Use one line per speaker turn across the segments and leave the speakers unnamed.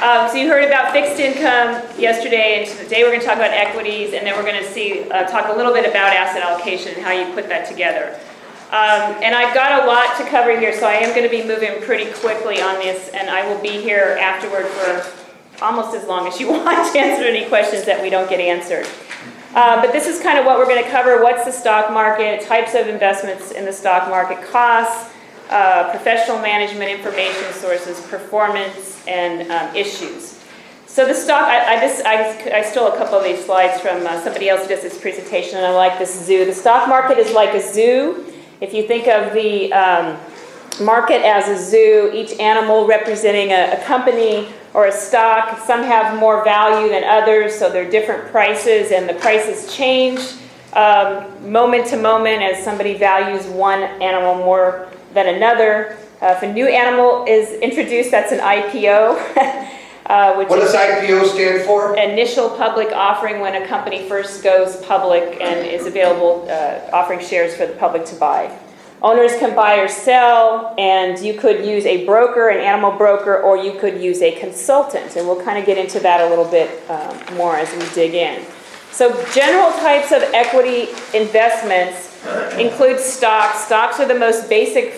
So you heard about fixed income yesterday, and today we're going to talk about equities, and then we're going to talk a little bit about asset allocation and how you put that together. And I've got a lot to cover here, so I am going to be moving pretty quickly on this, and I will be here afterward for almost as long as you want to answer any questions that we don't get answered. But this is kind of what we're going to cover: what's the stock market, types of investments in the stock market, costs, professional management information sources, performance, and issues. So the stock, I stole a couple of these slides from somebody else who does this presentation, and I like this zoo. The stock market is like a zoo. If you think of the market as a zoo, each animal representing a company or a stock. Some have more value than others, so they're different prices, and the prices change moment to moment as somebody values one animal more than another. If a new animal is introduced, that's an IPO.
What does IPO stand for?
Initial public offering, when a company first goes public and is available, offering shares for the public to buy. Owners can buy or sell, and you could use a broker, an animal broker, or you could use a consultant. And we'll kind of get into that a little bit more as we dig in. So general types of equity investments include stocks. Stocks are the most basic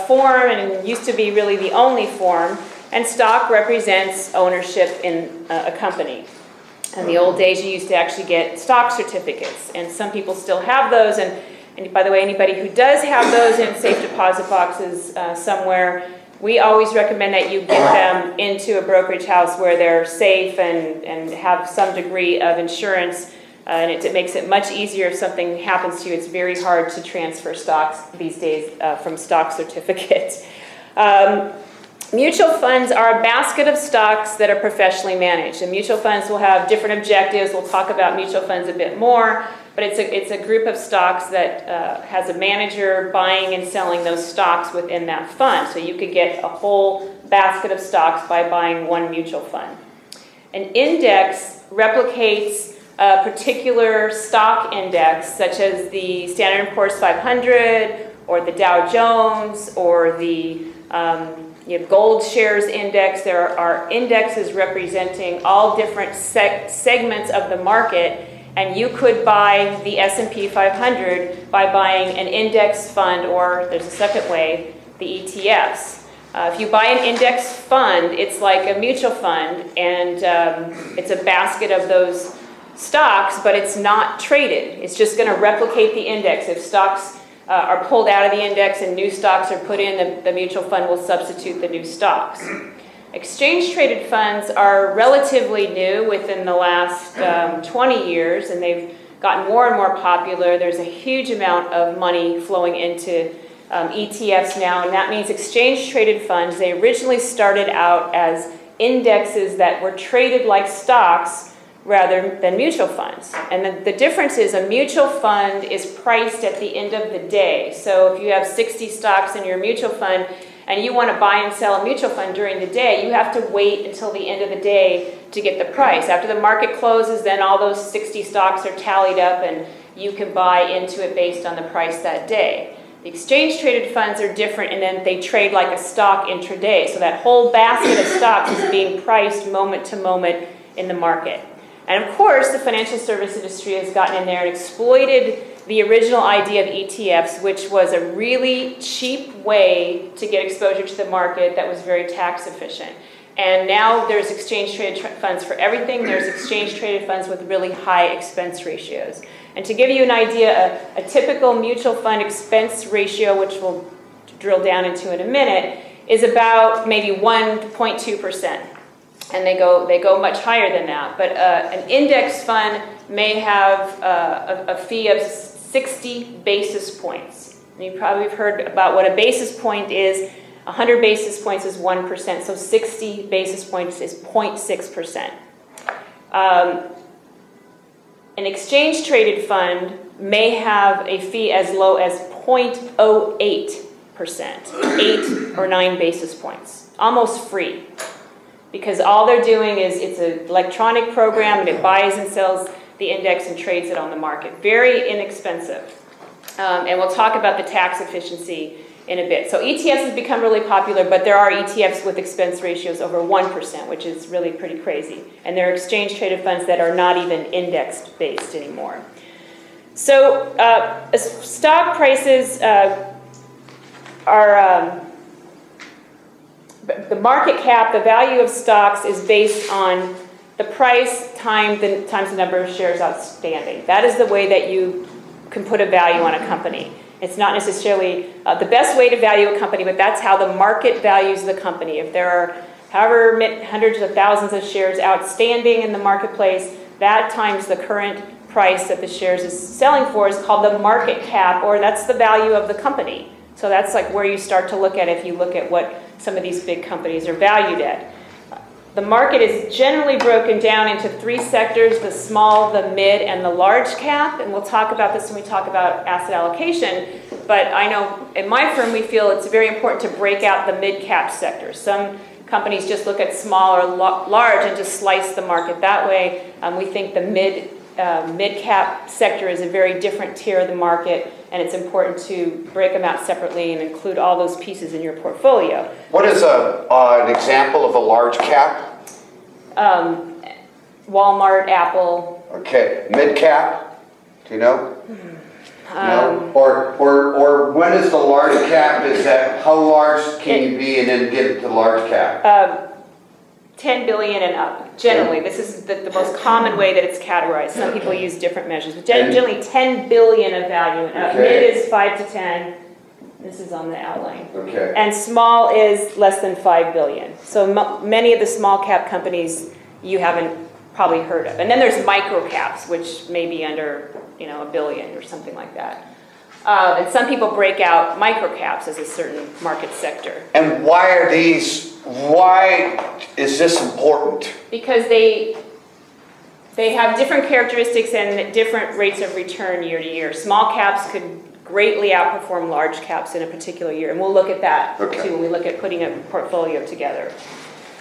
form and used to be really the only form. And stock represents ownership in a company. In the old days, you used to actually get stock certificates. And some people still have those. And by the way, anybody who does have those in safe deposit boxes somewhere, we always recommend that you get them into a brokerage house where they're safe and have some degree of insurance. And it makes it much easier if something happens to you. It's very hard to transfer stocks these days from stock certificates. Mutual funds are a basket of stocks that are professionally managed. And mutual funds will have different objectives. We'll talk about mutual funds a bit more. But it's a group of stocks that has a manager buying and selling those stocks within that fund. So you could get a whole basket of stocks by buying one mutual fund. An index replicates a particular stock index, such as the Standard & Poor's 500, or the Dow Jones, or the Gold Shares Index. There are indexes representing all different segments of the market, and you could buy the S&P 500 by buying an index fund, or there's a second way, the ETFs. If you buy an index fund, it's like a mutual fund, and it's a basket of those stocks, but it's not traded. It's just going to replicate the index. If stocks are pulled out of the index and new stocks are put in, the mutual fund will substitute the new stocks. Exchange-traded funds are relatively new within the last 20 years, and they've gotten more and more popular. There's a huge amount of money flowing into ETFs now, and that means exchange-traded funds. They originally started out as indexes that were traded like stocks rather than mutual funds. And the difference is a mutual fund is priced at the end of the day. So if you have 60 stocks in your mutual fund and you want to buy and sell a mutual fund during the day, you have to wait until the end of the day to get the price. After the market closes, then all those 60 stocks are tallied up and you can buy into it based on the price that day. The exchange-traded funds are different, and then they trade like a stock intraday. So that whole basket of stocks is being priced moment to moment in the market. And of course, the financial service industry has gotten in there and exploited the original idea of ETFs, which was a really cheap way to get exposure to the market that was very tax efficient. And now there's exchange-traded funds for everything. There's exchange-traded funds with really high expense ratios. And to give you an idea, a typical mutual fund expense ratio, which we'll drill down into in a minute, is about maybe 1.2%. And they go much higher than that. But an index fund may have a fee of 60 basis points. And you probably have heard about what a basis point is. 100 basis points is 1%, so 60 basis points is 0.6%. An exchange-traded fund may have a fee as low as 0.08%, 8 or 9 basis points, almost free. Because all they're doing is it's an electronic program and it buys and sells the index and trades it on the market. Very inexpensive. And we'll talk about the tax efficiency in a bit. So ETFs has become really popular, but there are ETFs with expense ratios over 1%, which is really pretty crazy. And there are exchange-traded funds that are not even index-based anymore. So stock prices the market cap, the value of stocks is based on the price times the number of shares outstanding. That is the way that you can put a value on a company. It's not necessarily the best way to value a company, but that's how the market values the company. If there are however hundreds of thousands of shares outstanding in the marketplace, that times the current price that the shares is selling for is called the market cap, or that's the value of the company. So that's like where you start to look at if you look at what some of these big companies are valued at. The market is generally broken down into 3 sectors: the small, the mid, and the large cap. And we'll talk about this when we talk about asset allocation. But I know in my firm we feel it's very important to break out the mid cap sector. Some companies just look at small or large and just slice the market that way. We think the mid cap sector is a very different tier of the market, and it's important to break them out separately and include all those pieces in your portfolio.
What is an example of a large cap?
Walmart, Apple.
Okay, mid cap. Do you know? No. Or when is the large cap? Is that how large can you be and then get to large cap?
10 billion and up. Generally, this is the most common way that it's categorized. Some people use different measures, but generally 10 billion of value and up. Mid is 5 to 10. This is on the outline.
Okay.
And small is less than 5 billion. So many of the small cap companies you haven't probably heard of. And then there's micro caps, which may be under $1 billion or something like that. And some people break out micro caps as a certain market sector.
And why is this important?
Because they have different characteristics and different rates of return year to year. Small caps could greatly outperform large caps in a particular year, and we'll look at that too when we look at putting a portfolio together.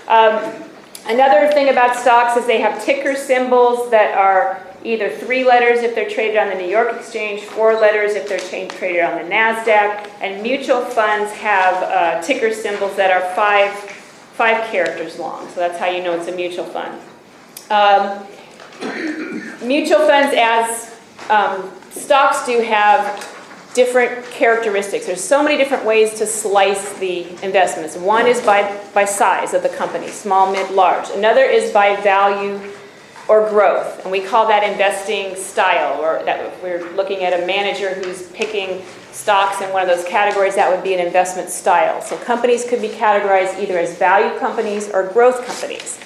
Another thing about stocks is they have ticker symbols that are either 3 letters if they're traded on the New York Exchange, 4 letters if they're traded on the NASDAQ, and mutual funds have ticker symbols that are 5 characters long. So that's how you know it's a mutual fund. Mutual funds, as stocks do, have different characteristics. There's so many different ways to slice the investments. One is by size of the company, small, mid, large. Another is by value or growth, and we call that investing style, or that if we're looking at a manager who's picking stocks in one of those categories, that would be an investment style. So companies could be categorized either as value companies or growth companies.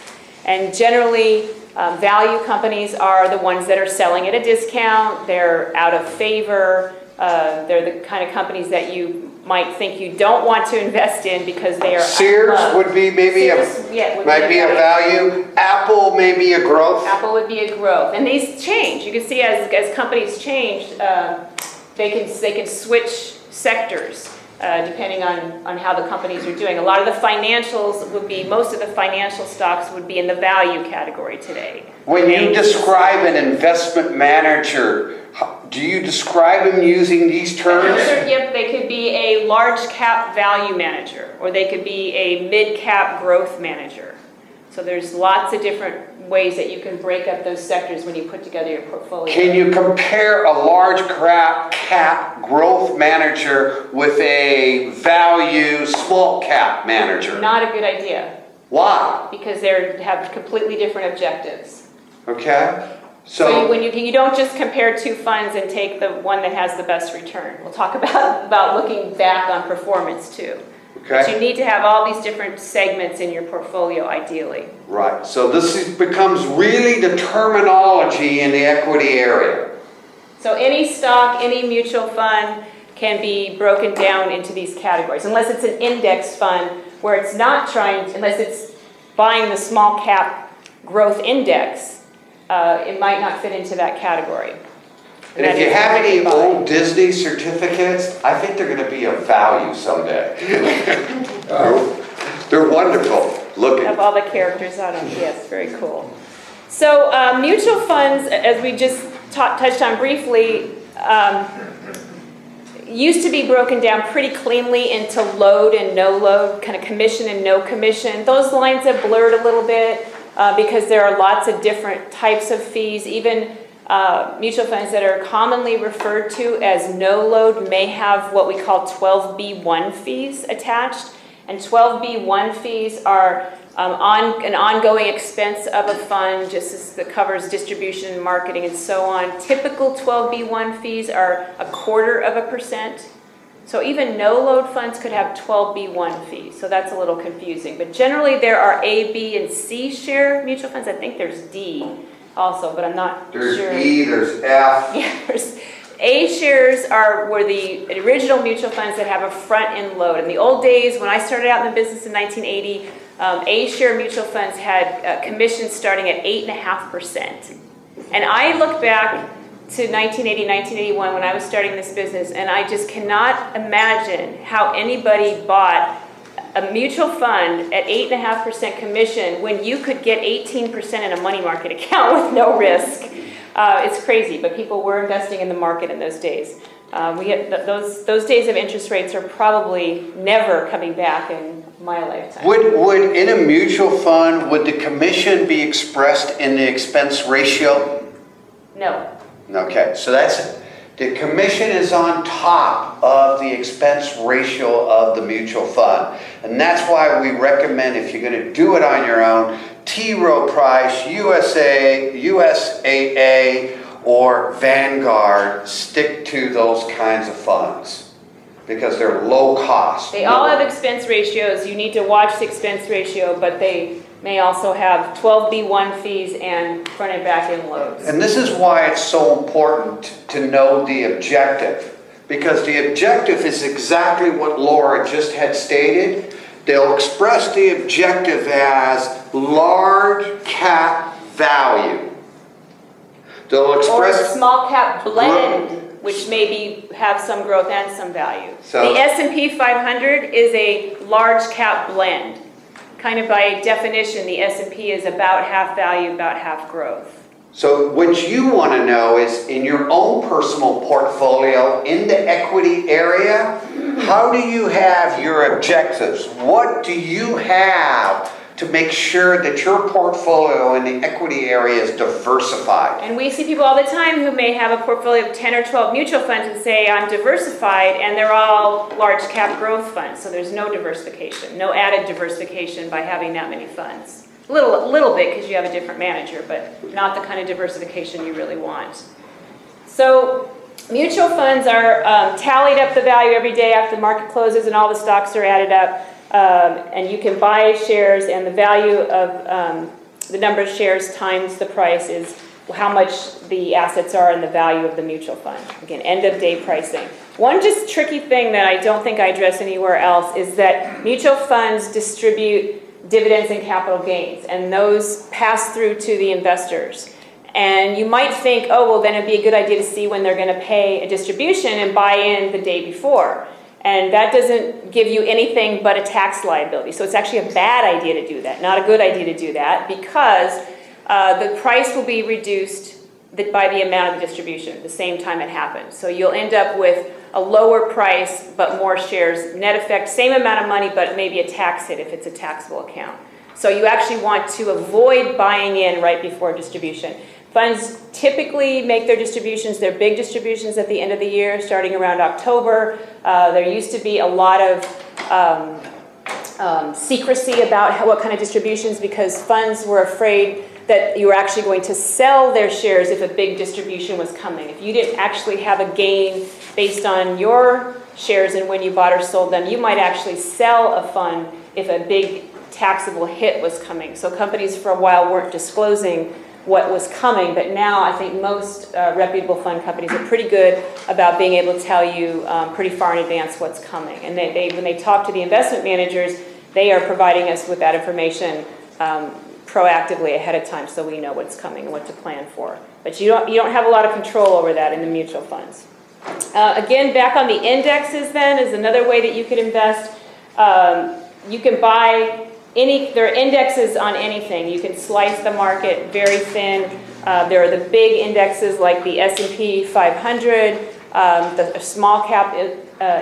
And generally, value companies are the ones that are selling at a discount, they're out of favor, they're the kind of companies that you might think you don't want to invest in because they are
Sears would be maybe a value. Apple may be a growth.
Apple would be a growth. And these change. You can see as companies change, they can switch sectors depending on how the companies are doing. A lot of the financials would be, most of the financial stocks would be in the value category today.
When you describe an investment manager, do you describe them using these terms?
Yep, they could be a large cap value manager, or they could be a mid cap growth manager. So there's lots of different ways that you can break up those sectors when you put together your portfolio.
Can you compare a large cap growth manager with a value small cap manager?
Not a good idea.
Why?
Because they have completely different objectives.
Okay.
So you don't just compare 2 funds and take the one that has the best return. We'll talk about looking back on performance too.
Okay.
But you need to have all these different segments in your portfolio ideally.
Right. So this becomes really the terminology in the equity area.
So any stock, any mutual fund can be broken down into these categories. Unless it's an index fund where it's not unless it's buying the small cap growth index, it might not fit into that category.
And if you have any old Disney certificates, I think they're going to be of value someday. They're wonderful looking.
Have all the characters on them. Yes, very cool. So mutual funds, as we just touched on briefly, used to be broken down pretty cleanly into load and no load, kind of commission and no commission. Those lines have blurred a little bit because there are lots of different types of fees. Even mutual funds that are commonly referred to as no load may have what we call 12B1 fees attached. And 12B1 fees are an ongoing expense of a fund, just as that covers distribution and marketing and so on. Typical 12B1 fees are 0.25%. So even no-load funds could have 12B1 fees. So that's a little confusing. But generally there are A, B, and C share mutual funds. I think there's D also, but I'm not sure.
There's E, there's F.
Yeah, there's A shares were the original mutual funds that have a front-end load. In the old days, when I started out in the business in 1980, A share mutual funds had commissions starting at 8.5%. And I look back to 1980, 1981 when I was starting this business, and I just cannot imagine how anybody bought a mutual fund at 8.5% commission when you could get 18% in a money market account with no risk. It's crazy, but people were investing in the market in those days. Those days of interest rates are probably never coming back in my lifetime.
Would in a mutual fund, would the commission be expressed in the expense ratio?
No.
Okay, so the commission is on top of the expense ratio of the mutual fund. And that's why we recommend, if you're going to do it on your own, T. Rowe Price, USAA, or Vanguard, stick to those kinds of funds because they're low cost.
They all have expense ratios. You need to watch the expense ratio, but they may also have 12B1 fees and front and back end loads.
And this is why it's so important to know the objective, because the objective is exactly what Laura just had stated. They'll express the objective as large cap value. They'll express...
Or small cap blend, which maybe have some growth and some value.
So,
the S&P 500 is a large cap blend. Kind of by definition, the S&P is about half value, about half growth.
So what you want to know is, in your own personal portfolio, in the equity area, how do you have your objectives? What do you have to make sure that your portfolio in the equity area is diversified?
And we see people all the time who may have a portfolio of 10 or 12 mutual funds and say, I'm diversified, and they're all large cap growth funds. So there's no diversification, no added diversification by having that many funds. A little bit because you have a different manager, but not the kind of diversification you really want. So mutual funds are tallied up the value every day after the market closes and all the stocks are added up. And you can buy shares, and the value of the number of shares times the price is how much the assets are and the value of the mutual fund. Again, end of day pricing. One just tricky thing that I don't think I address anywhere else is that mutual funds distribute dividends and capital gains, and those pass through to the investors. And you might think, oh, well, then it'd be a good idea to see when they're going to pay a distribution and buy in the day before. And that doesn't give you anything but a tax liability. So it's actually a bad idea to do that, not a good idea to do that, because the price will be reduced by the amount of the distribution at the same time it happens. So you'll end up with a lower price but more shares. Net effect, same amount of money, but maybe a tax hit if it's a taxable account. So you actually want to avoid buying in right before distribution. Funds typically make their distributions, their big distributions at the end of the year, starting around October. There used to be a lot of secrecy about what kind of distributions, because funds were afraid that you were actually going to sell their shares if a big distribution was coming. If you didn't actually have a gain based on your shares and when you bought or sold them, you might actually sell a fund if a big taxable hit was coming. So companies for a while weren't disclosing what was coming, but now I think most reputable fund companies are pretty good about being able to tell you pretty far in advance what's coming. And when they talk to the investment managers, they are providing us with that information proactively ahead of time, so we know what's coming and what to plan for. But you don't have a lot of control over that in the mutual funds. Again, back on the indexes then is another way that you could invest. You can buy there are indexes on anything. You can slice the market very thin. There are the big indexes like the S&P 500 the small cap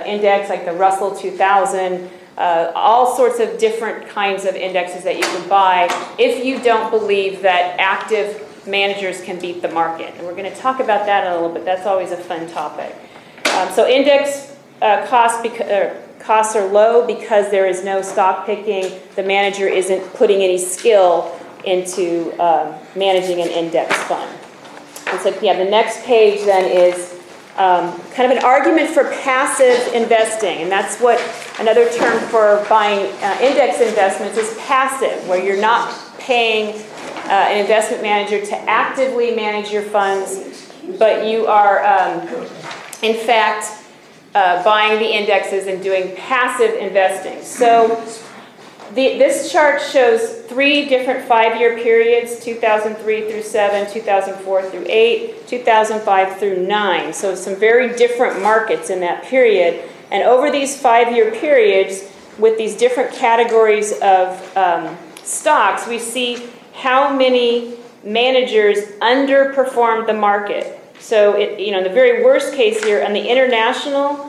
index like the Russell 2000, all sorts of different kinds of indexes that you can buy if you don't believe that active managers can beat the market. And we're going to talk about that in a little bit. That's always a fun topic. So index costs are low because there is no stock picking. The manager isn't putting any skill into managing an index fund. And so yeah, the next page then is kind of an argument for passive investing, and that's what another term for buying index investments is passive, where you're not paying an investment manager to actively manage your funds, but you are in fact buying the indexes and doing passive investing. So this chart shows 3 different 5-year periods, 2003 through 7, 2004 through 8, 2005 through 9. So some very different markets in that period. And over these 5-year periods, with these different categories of stocks, we see how many managers underperformed the market. So in the very worst case here, on the international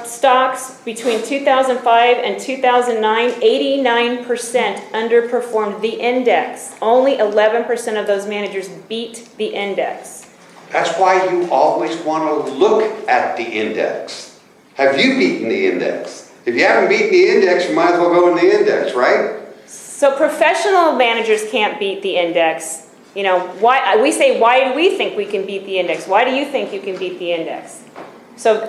stocks between 2005 and 2009, 89% underperformed the index. Only 11% of those managers beat the index.
That's why you always want to look at the index. Have you beaten the index? If you haven't beaten the index, you might as well go in the index, right?
So professional managers can't beat the index. Why we say, why do we think we can beat the index? Why do you think you can beat the index? So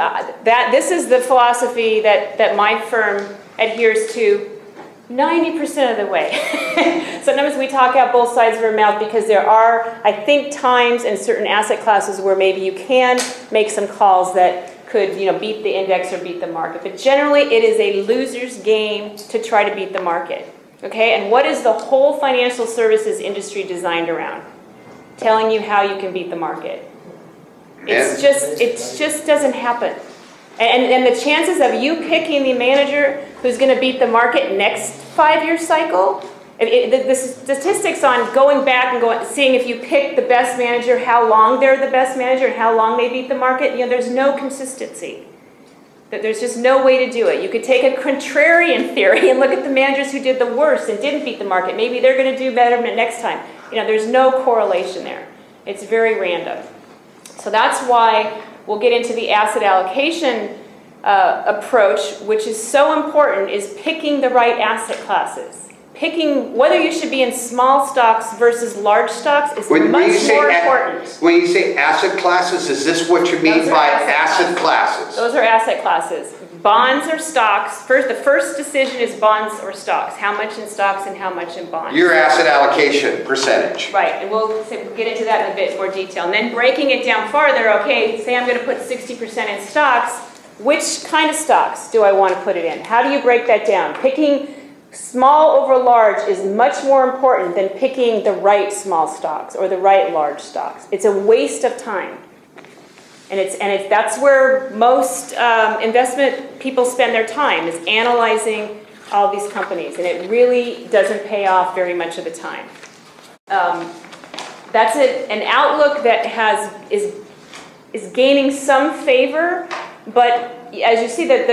this is the philosophy that my firm adheres to 90% of the way. Sometimes we talk out both sides of our mouth because there are, I think, times in certain asset classes where maybe you can make some calls that could beat the index or beat the market. But generally, it is a loser's game to try to beat the market. Okay, and what is the whole financial services industry designed around? Telling you how you can beat the market. It just doesn't happen. And the chances of you picking the manager who's going to beat the market next 5-year cycle, the statistics on going back and seeing if you pick the best manager, how long they're the best manager, and how long they beat the market, there's no consistency. There's just no way to do it. You could take a contrarian theory and look at the managers who did the worst and didn't beat the market. Maybe they're going to do better next time. There's no correlation there. It's very random. So that's why we'll get into the asset allocation approach, which is so important, is picking the right asset classes. Picking whether you should be in small stocks versus large stocks is much more important.
When you say asset classes, is this what you mean by asset classes?
Those are asset classes. Bonds or stocks. The first decision is bonds or stocks. How much in stocks and how much in bonds.
Your asset allocation percentage.
Right, and we'll get into that in a bit more detail. And then breaking it down farther, okay, say I'm going to put 60% in stocks. Which kind of stocks do I want to put it in? How do you break that down? Picking small over large is much more important than picking the right small stocks or the right large stocks. It's a waste of time. And that's where most investment people spend their time, is analyzing all these companies. And it really doesn't pay off very much of the time. That's an outlook that is gaining some favor, but as you see, that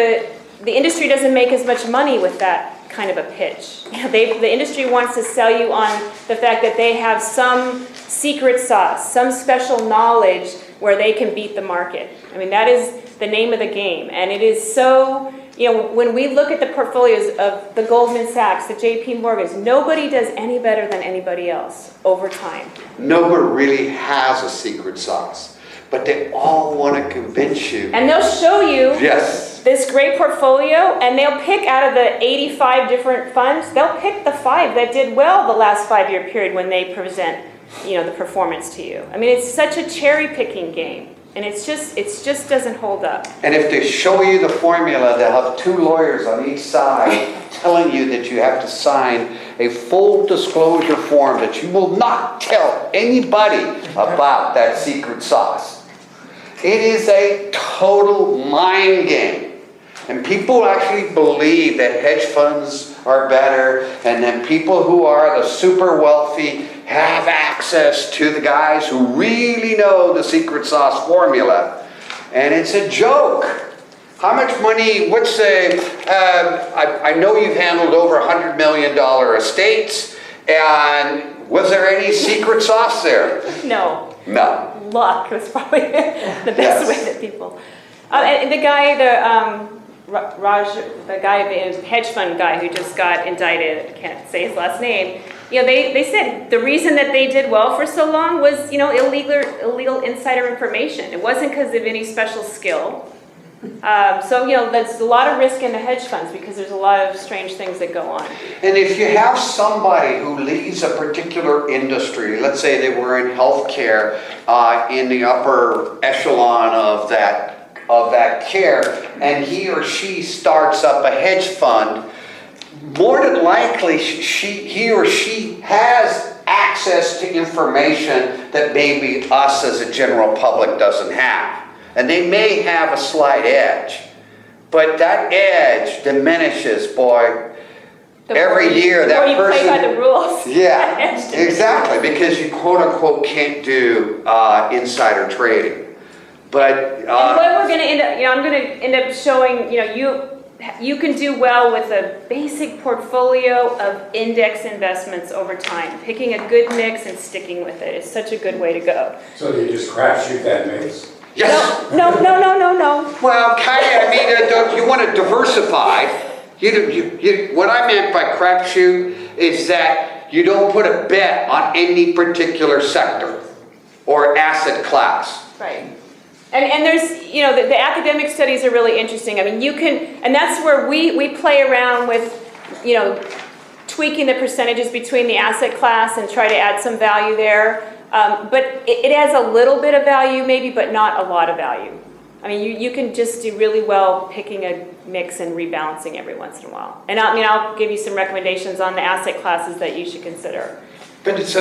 the industry doesn't make as much money with that kind of a pitch. The industry wants to sell you on the fact that they have some secret sauce, some special knowledge where they can beat the market. I mean, that is the name of the game. And it is so, when we look at the portfolios of the Goldman Sachs, the JP Morgans, nobody does any better than anybody else over time.
Nobody really has a secret sauce, but they all want to convince you.
And they'll show you
yes.
this great portfolio, and they'll pick out of the 85 different funds, they'll pick the 5 that did well the last 5-year period when they present the performance to you. I mean, it's such a cherry-picking game, and it just doesn't hold up.
And if they show you the formula, they'll have 2 lawyers on each side telling you that you have to sign a full disclosure form that you will not tell anybody about that secret sauce. It is a total mind game. And people actually believe that hedge funds are better, and then people who are the super wealthy have access to the guys who really know the secret sauce formula. and it's a joke. How much money, what's the, I know you've handled over $100 million estates, and was there any secret sauce there?
No.
No.
Luck was probably the best way that people. And the guy, the hedge fund guy who just got indicted, I can't say his last name, you know, they said the reason that they did well for so long was, you know, illegal insider information. It wasn't because of any special skill. So, you know, there's a lot of risk in the hedge funds because there's a lot of strange things that go on.
And if you have somebody who leads a particular industry, let's say they were in healthcare, in the upper echelon of that care, and he or she starts up a hedge fund, more than likely he or she has access to information that maybe us as a general public doesn't have. And they may have a slight edge, but that edge diminishes, boy. Every year that person.
You play by the rules.
Yeah, exactly, because you quote unquote can't do insider trading. But
and what we're going to end up, you know, I'm going to end up showing, you know, you can do well with a basic portfolio of index investments over time. Picking a good mix and sticking with it is such a good way to go.
So you just crapshoot that mix?
yes.
No.
Well, kind of. I mean, you want to diversify. What I meant by crapshoot is that you don't put a bet on any particular sector or asset class.
Right. And there's, you know, the academic studies are really interesting. I mean, you can, and that's where we play around with, you know, tweaking the percentages between the asset class and try to add some value there. But it adds a little bit of value maybe, but not a lot of value. I mean, you can just do really well picking a mix and rebalancing every once in a while. And I'll give you some recommendations on the asset classes that you should consider.
But it's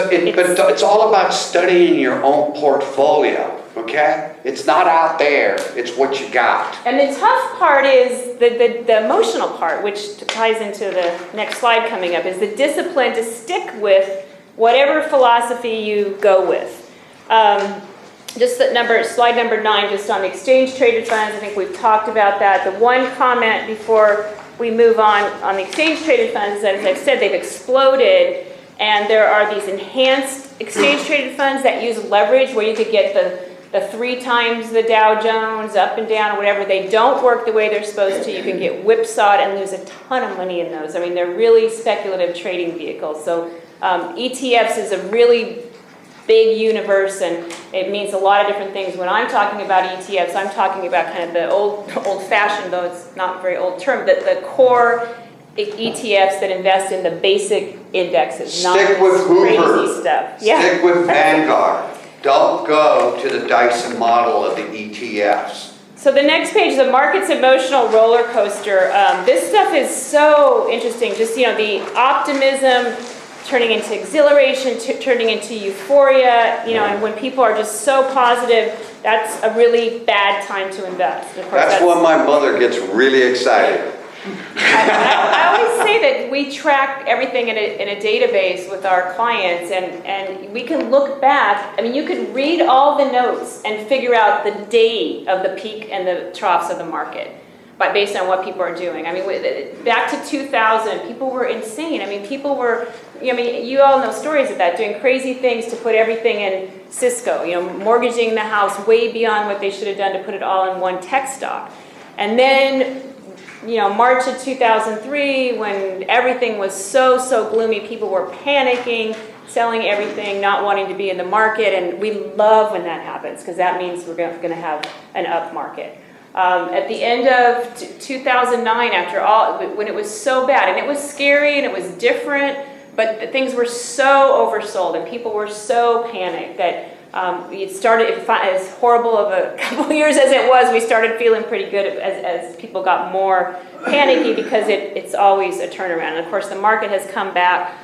all about studying your own portfolio, okay? It's not out there, it's what you got.
And the tough part is the emotional part, which ties into the next slide coming up, is the discipline to stick with whatever philosophy you go with. Just slide number 9, just on the exchange-traded funds. I think we've talked about that. The one comment before we move on the exchange-traded funds is that, as I've said, they've exploded, and there are these enhanced exchange-traded funds that use leverage, where you could get the 3 times the Dow Jones up and down or whatever. They don't work the way they're supposed to. You can get whipsawed and lose a ton of money in those. I mean, they're really speculative trading vehicles. So ETFs is a really big universe, and it means a lot of different things. When I'm talking about ETFs, I'm talking about kind of the old-fashioned, though it's not a very old term, the core ETFs that invest in the basic indexes, not
Stick with
crazy
Hoover.
stuff.
Stick with Vanguard. Don't go to the Dyson model of the ETFs.
So the next page is a market's emotional roller coaster. This stuff is so interesting. Just, you know, the optimism turning into exhilaration, turning into euphoria, you know, and when people are just so positive, that's a really bad time to invest. Of course,
That's when my mother gets really excited.
I always say that we track everything in a database with our clients, and we can look back. I mean, you could read all the notes and figure out the day of the peak and the troughs of the market, but based on what people are doing. I mean, back to 2000, people were insane. I mean, people were, I mean, you all know stories of that, doing crazy things to put everything in Cisco, you know, mortgaging the house way beyond what they should have done to put it all in one tech stock. And then, you know, March of 2003, when everything was so gloomy, people were panicking, selling everything, not wanting to be in the market, and we love when that happens, because that means we're going to have an up market. At the end of 2009, after all, when it was so bad, and it was scary and it was different, but things were so oversold and people were so panicked that it started, as horrible of a couple of years as it was, we started feeling pretty good as people got more panicky, because it's always a turnaround. And of course, the market has come back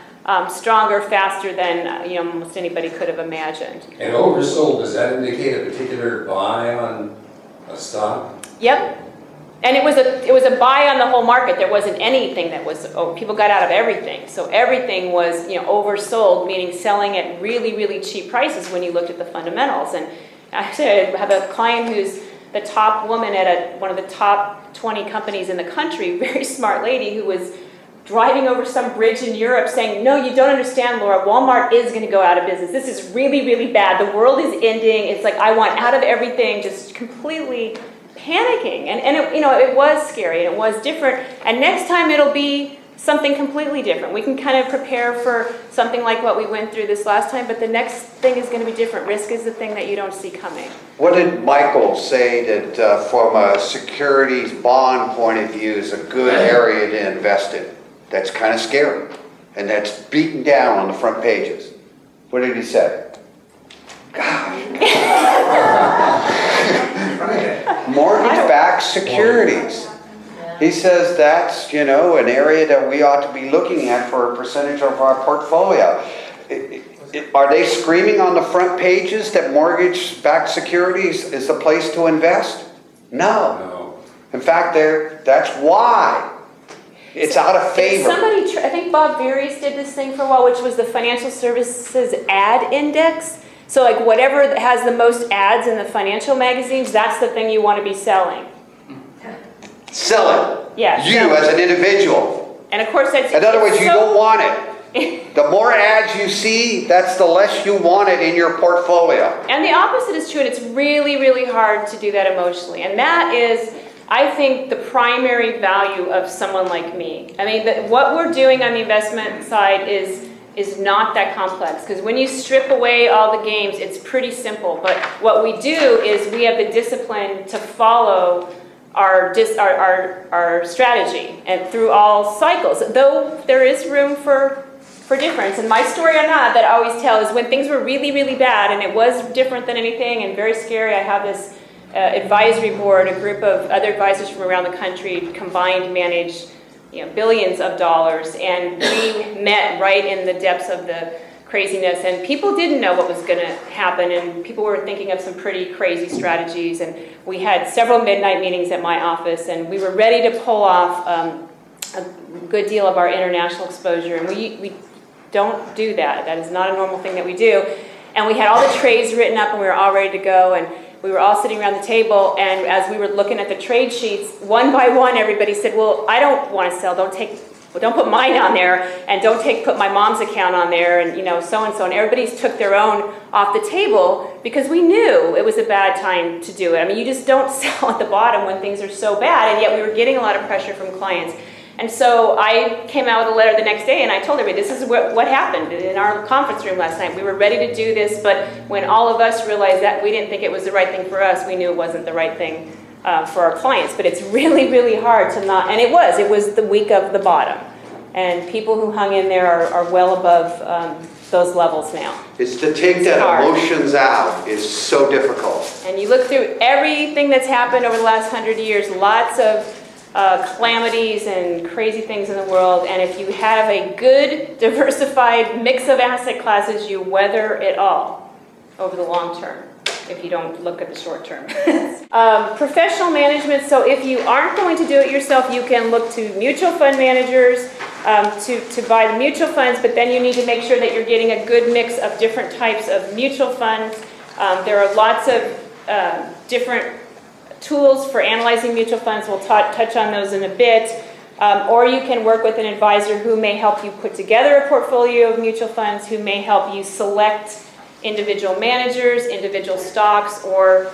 stronger, faster than you know, almost anybody could have imagined.
And oversold, does that indicate a particular buy on a stock?
Yep. And it was a buy on the whole market. There wasn't anything that was, people got out of everything. So everything was, you know, oversold, meaning selling at really cheap prices when you looked at the fundamentals. And actually, I have a client who's the top woman at one of the top 20 companies in the country, very smart lady who was driving over some bridge in Europe saying, no, you don't understand, Laura, Walmart is going to go out of business. This is really, really bad. The world is ending. It's like, I want out of everything, just completely panicking. And it, you know, it was scary and it was different. And next time it'll be something completely different. We can kind of prepare for something like what we went through this last time, but the next thing is going to be different. Risk is the thing that you don't see coming.
What did Michael say that from a securities bond point of view is a good area to invest in? That's kind of scary, and that's beaten down on the front pages. What did he say? Gosh. Mortgage-backed securities. He says that's, you know, an area that we ought to be looking at for a percentage of our portfolio. Are they screaming on the front pages that mortgage-backed securities is the place to invest? No. In fact, that's why. It's out of favor.
Somebody, I think Bob Various did this thing for a while, which was the Financial Services Ad Index. So like whatever has the most ads in the financial magazines, that's the thing you want to be selling.
Sell it.
Yeah.
You as an individual.
And of course that's...
In other words, you don't want it. The more ads you see, that's the less you want it in your portfolio. And
the opposite is true, and it's really, really hard to do that emotionally. And that is, I think, the primary value of someone like me. I mean, what we're doing on the investment side is not that complex, because when you strip away all the games, it's pretty simple. But what we do is we have the discipline to follow our strategy and through all cycles, though there is room for difference. And my story on that I always tell is when things were really, really bad, and it was different than anything and very scary. I have this advisory board, a group of other advisors from around the country, combined manage, you know, billions of dollars, and we met right in the depths of the craziness, and people didn't know what was going to happen, and people were thinking of some pretty crazy strategies, and we had several midnight meetings at my office, and we were ready to pull off a good deal of our international exposure, and we don't do that. That is not a normal thing that we do. And we had all the trades written up, and we were all ready to go, and we were all sitting around the table, and as we were looking at the trade sheets, one by one, everybody said, well, I don't want to sell, don't put mine on there, and don't put my mom's account on there, and you know, so and so. And everybody took their own off the table because we knew it was a bad time to do it. I mean, you just don't sell at the bottom when things are so bad, and yet we were getting a lot of pressure from clients. And so I came out with a letter the next day, and I told everybody, this is what happened in our conference room last night. We were ready to do this, but when all of us realized that we didn't think it was the right thing for us, we knew it wasn't the right thing for our clients. But it's really, really hard to not, and it was the week of the bottom. And people who hung in there are well above those levels now.
It's to take that emotions out is so difficult.
And you look through everything that's happened over the last 100 years, lots of calamities and crazy things in the world, and if you have a good diversified mix of asset classes, you weather it all over the long term if you don't look at the short term. Professional management, so if you aren't going to do it yourself, you can look to mutual fund managers to buy the mutual funds, but then you need to make sure that you're getting a good mix of different types of mutual funds. There are lots of different tools for analyzing mutual funds. We'll touch on those in a bit. Or you can work with an advisor who may help you put together a portfolio of mutual funds, who may help you select individual managers, individual stocks, or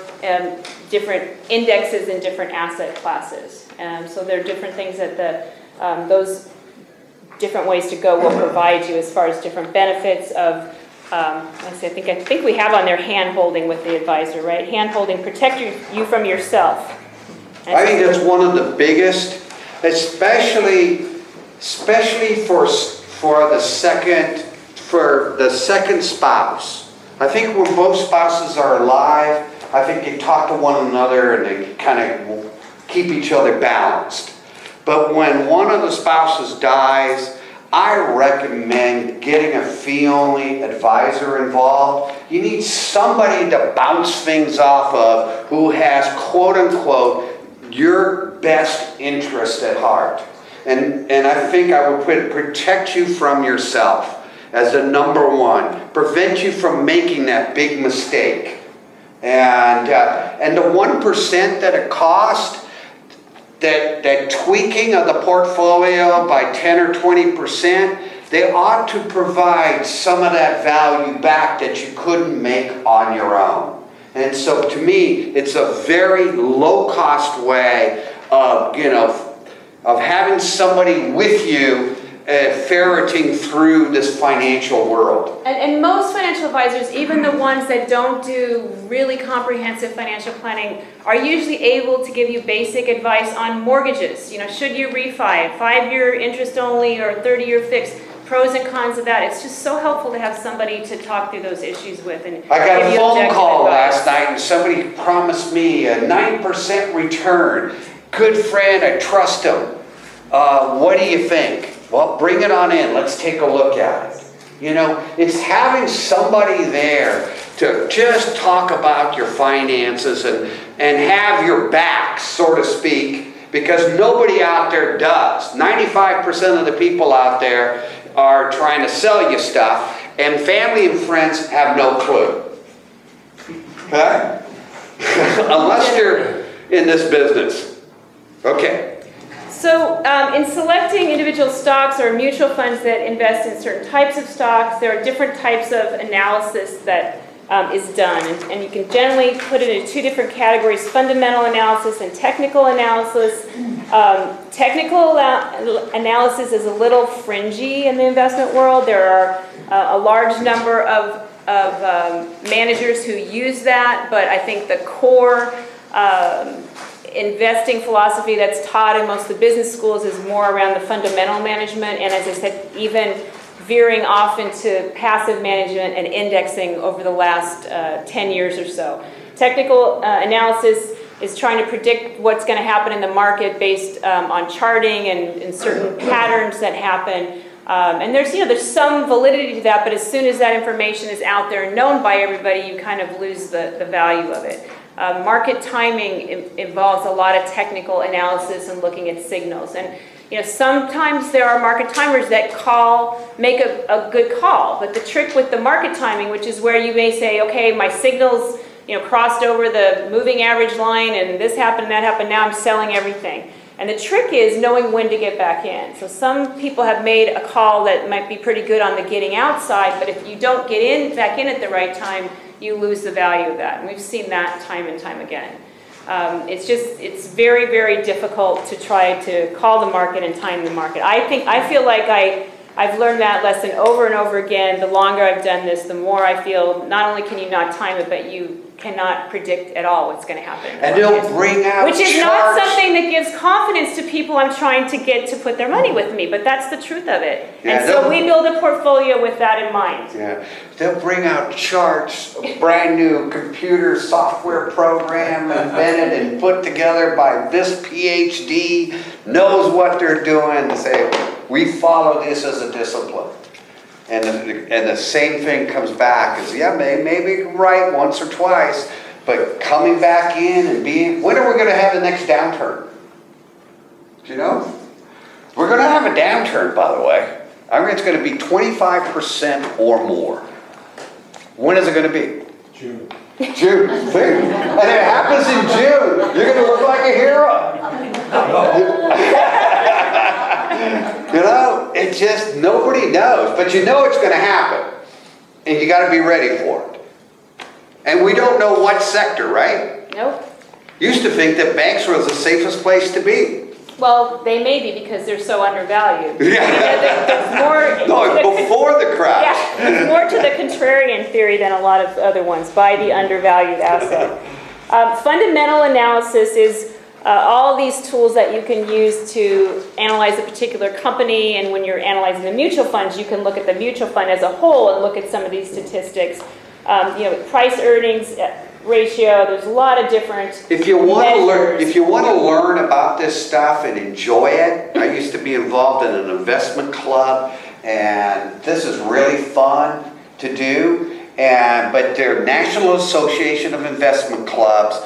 different indexes in different asset classes. So there are different things that those different ways to go will provide you as far as different benefits of I think we have on there hand-holding with the advisor, right? Hand-holding, protect you from yourself.
I think that's one of the biggest, especially for the second spouse. I think when both spouses are alive, I think they talk to one another and they kind of keep each other balanced. But when one of the spouses dies, I recommend getting a fee-only advisor involved. You need somebody to bounce things off of who has, quote-unquote, your best interest at heart. And I think I would protect you from yourself as the number one. Prevent you from making that big mistake And the 1% that it cost, that tweaking of the portfolio by 10 or 20%, they ought to provide some of that value back that you couldn't make on your own. And so to me, it's a very low-cost way of, of having somebody with you ferreting through this financial world.
And most financial advisors, even the ones that don't do really comprehensive financial planning, are usually able to give you basic advice on mortgages. Should you refi, 5-year interest only or 30-year fixed, pros and cons of that. It's just so helpful to have somebody to talk through those issues with. And
I got a phone call last night and somebody promised me a 9% return. Good friend, I trust him. What do you think? Well, bring it on in. Let's take a look at it. It's having somebody there to just talk about your finances and have your back, so to speak, because nobody out there does. 95% of the people out there are trying to sell you stuff, and family and friends have no clue. Okay? Unless you're in this business. Okay.
So in selecting individual stocks or mutual funds that invest in certain types of stocks, there are different types of analysis that is done. And you can generally put it into 2 different categories: fundamental analysis and technical analysis. Technical analysis is a little fringy in the investment world. There are a large number of managers who use that, but I think the core investing philosophy that's taught in most of the business schools is more around the fundamental management, and as I said, even veering off into passive management and indexing over the last 10 years or so. Technical analysis is trying to predict what's going to happen in the market based on charting and certain patterns that happen. And there's some validity to that, but as soon as that information is out there and known by everybody, you kind of lose the value of it. Market timing involves a lot of technical analysis and looking at signals. And sometimes there are market timers that make a good call. But the trick with the market timing, which is where you may say, okay, my signals crossed over the moving average line and this happened and that happened, now I'm selling everything. And the trick is knowing when to get back in. So some people have made a call that might be pretty good on the getting out side, but if you don't get back in at the right time, you lose the value of that. And we've seen that time and time again. It's very, very difficult to try to call the market and time the market. I feel like I've learned that lesson over and over again. The longer I've done this, the more I feel not only can you not time it, but you cannot predict at all what's going to happen.
And they'll bring out
which is not something that gives confidence to people I'm trying to get to put their money with me, but that's the truth of it. Yeah, and so we build a portfolio with that in mind.
Yeah, they'll bring out charts, a brand new computer software program invented and put together by this PhD, knows what they're doing, and say, we follow this as a discipline. And the same thing comes back as, yeah, maybe right once or twice, but coming back in and being, when are we going to have the next downturn? Do you know? We're going to have a downturn, by the way. I mean, it's going to be 25% or more. When is it going to be?
June.
June. And it happens in June. You're going to look like a hero. It just, nobody knows, but you know it's going to happen, and you got to be ready for it. And we don't know what sector, right?
Nope.
Used to think that banks were the safest place to be.
Well, they may be because they're so undervalued.
Yeah.
There's more.
No, before the crash.
Yeah, there's more to the contrarian theory than a lot of other ones. Buy the undervalued asset. Fundamental analysis is all these tools that you can use to analyze a particular company, and when you're analyzing the mutual funds, you can look at the mutual fund as a whole and look at some of these statistics. Price earnings ratio. There's a lot of different.
If you want to learn about this stuff and enjoy it, I used to be involved in an investment club, and this is really fun to do. But their National Association of Investment Clubs.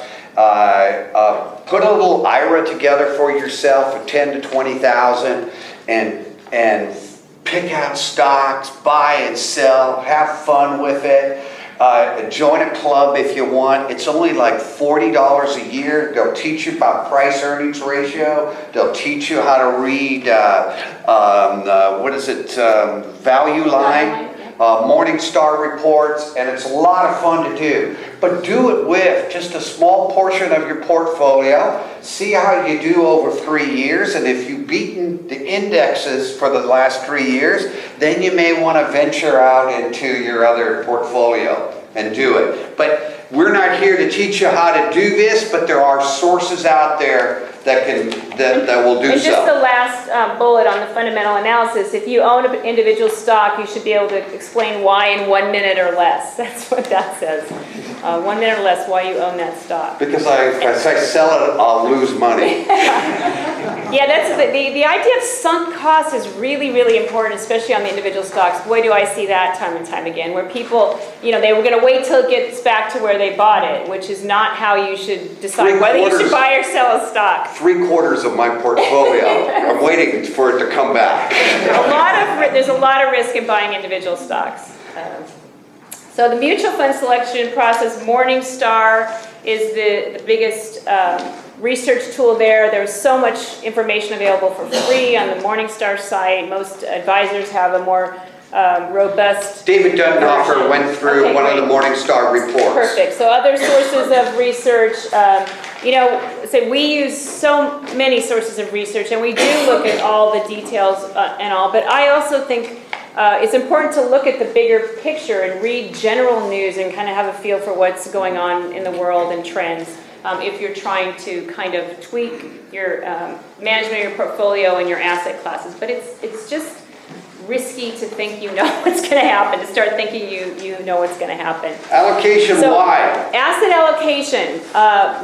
Put a little IRA together for yourself for 10 to 20,000 and pick out stocks, buy and sell, have fun with it. Join a club if you want. It's only like $40 a year. They'll teach you about price earnings ratio. They'll teach you how to read, value line. Morningstar reports, and it's a lot of fun to do. But do it with just a small portion of your portfolio. See how you do over 3 years, and if you've beaten the indexes for the last 3 years, then you may want to venture out into your other portfolio and do it. But we're not here to teach you how to do this, but there are sources out there that will do so.
And just the last bullet on the fundamental analysis, if you own an individual stock, you should be able to explain why in 1 minute or less. That's what that says. 1 minute or less why you own that stock.
Because if I sell it, I'll lose money.
Yeah, that's the idea of sunk cost is really, really important, especially on the individual stocks. Boy, do I see that time and time again, where people, they were going to wait till it gets back to where they bought it, which is not how you should decide whether you should buy or sell a stock.
3/4 of my portfolio, I'm waiting for it to come back.
There's a lot of risk in buying individual stocks. So the mutual fund selection process, Morningstar is the biggest research tool there. There's so much information available for free on the Morningstar site. Most advisors have a more robust
David Dudenhofer went through one of the Morningstar reports.
Perfect. So other sources of research, we use so many sources of research, and we do look at all the details and all, but I also think it's important to look at the bigger picture and read general news and kind of have a feel for what's going on in the world and trends if you're trying to kind of tweak your management of your portfolio and your asset classes. But it's just risky to think you know what's going to happen, to start thinking you know what's going to happen.
Allocation, why?
Asset allocation,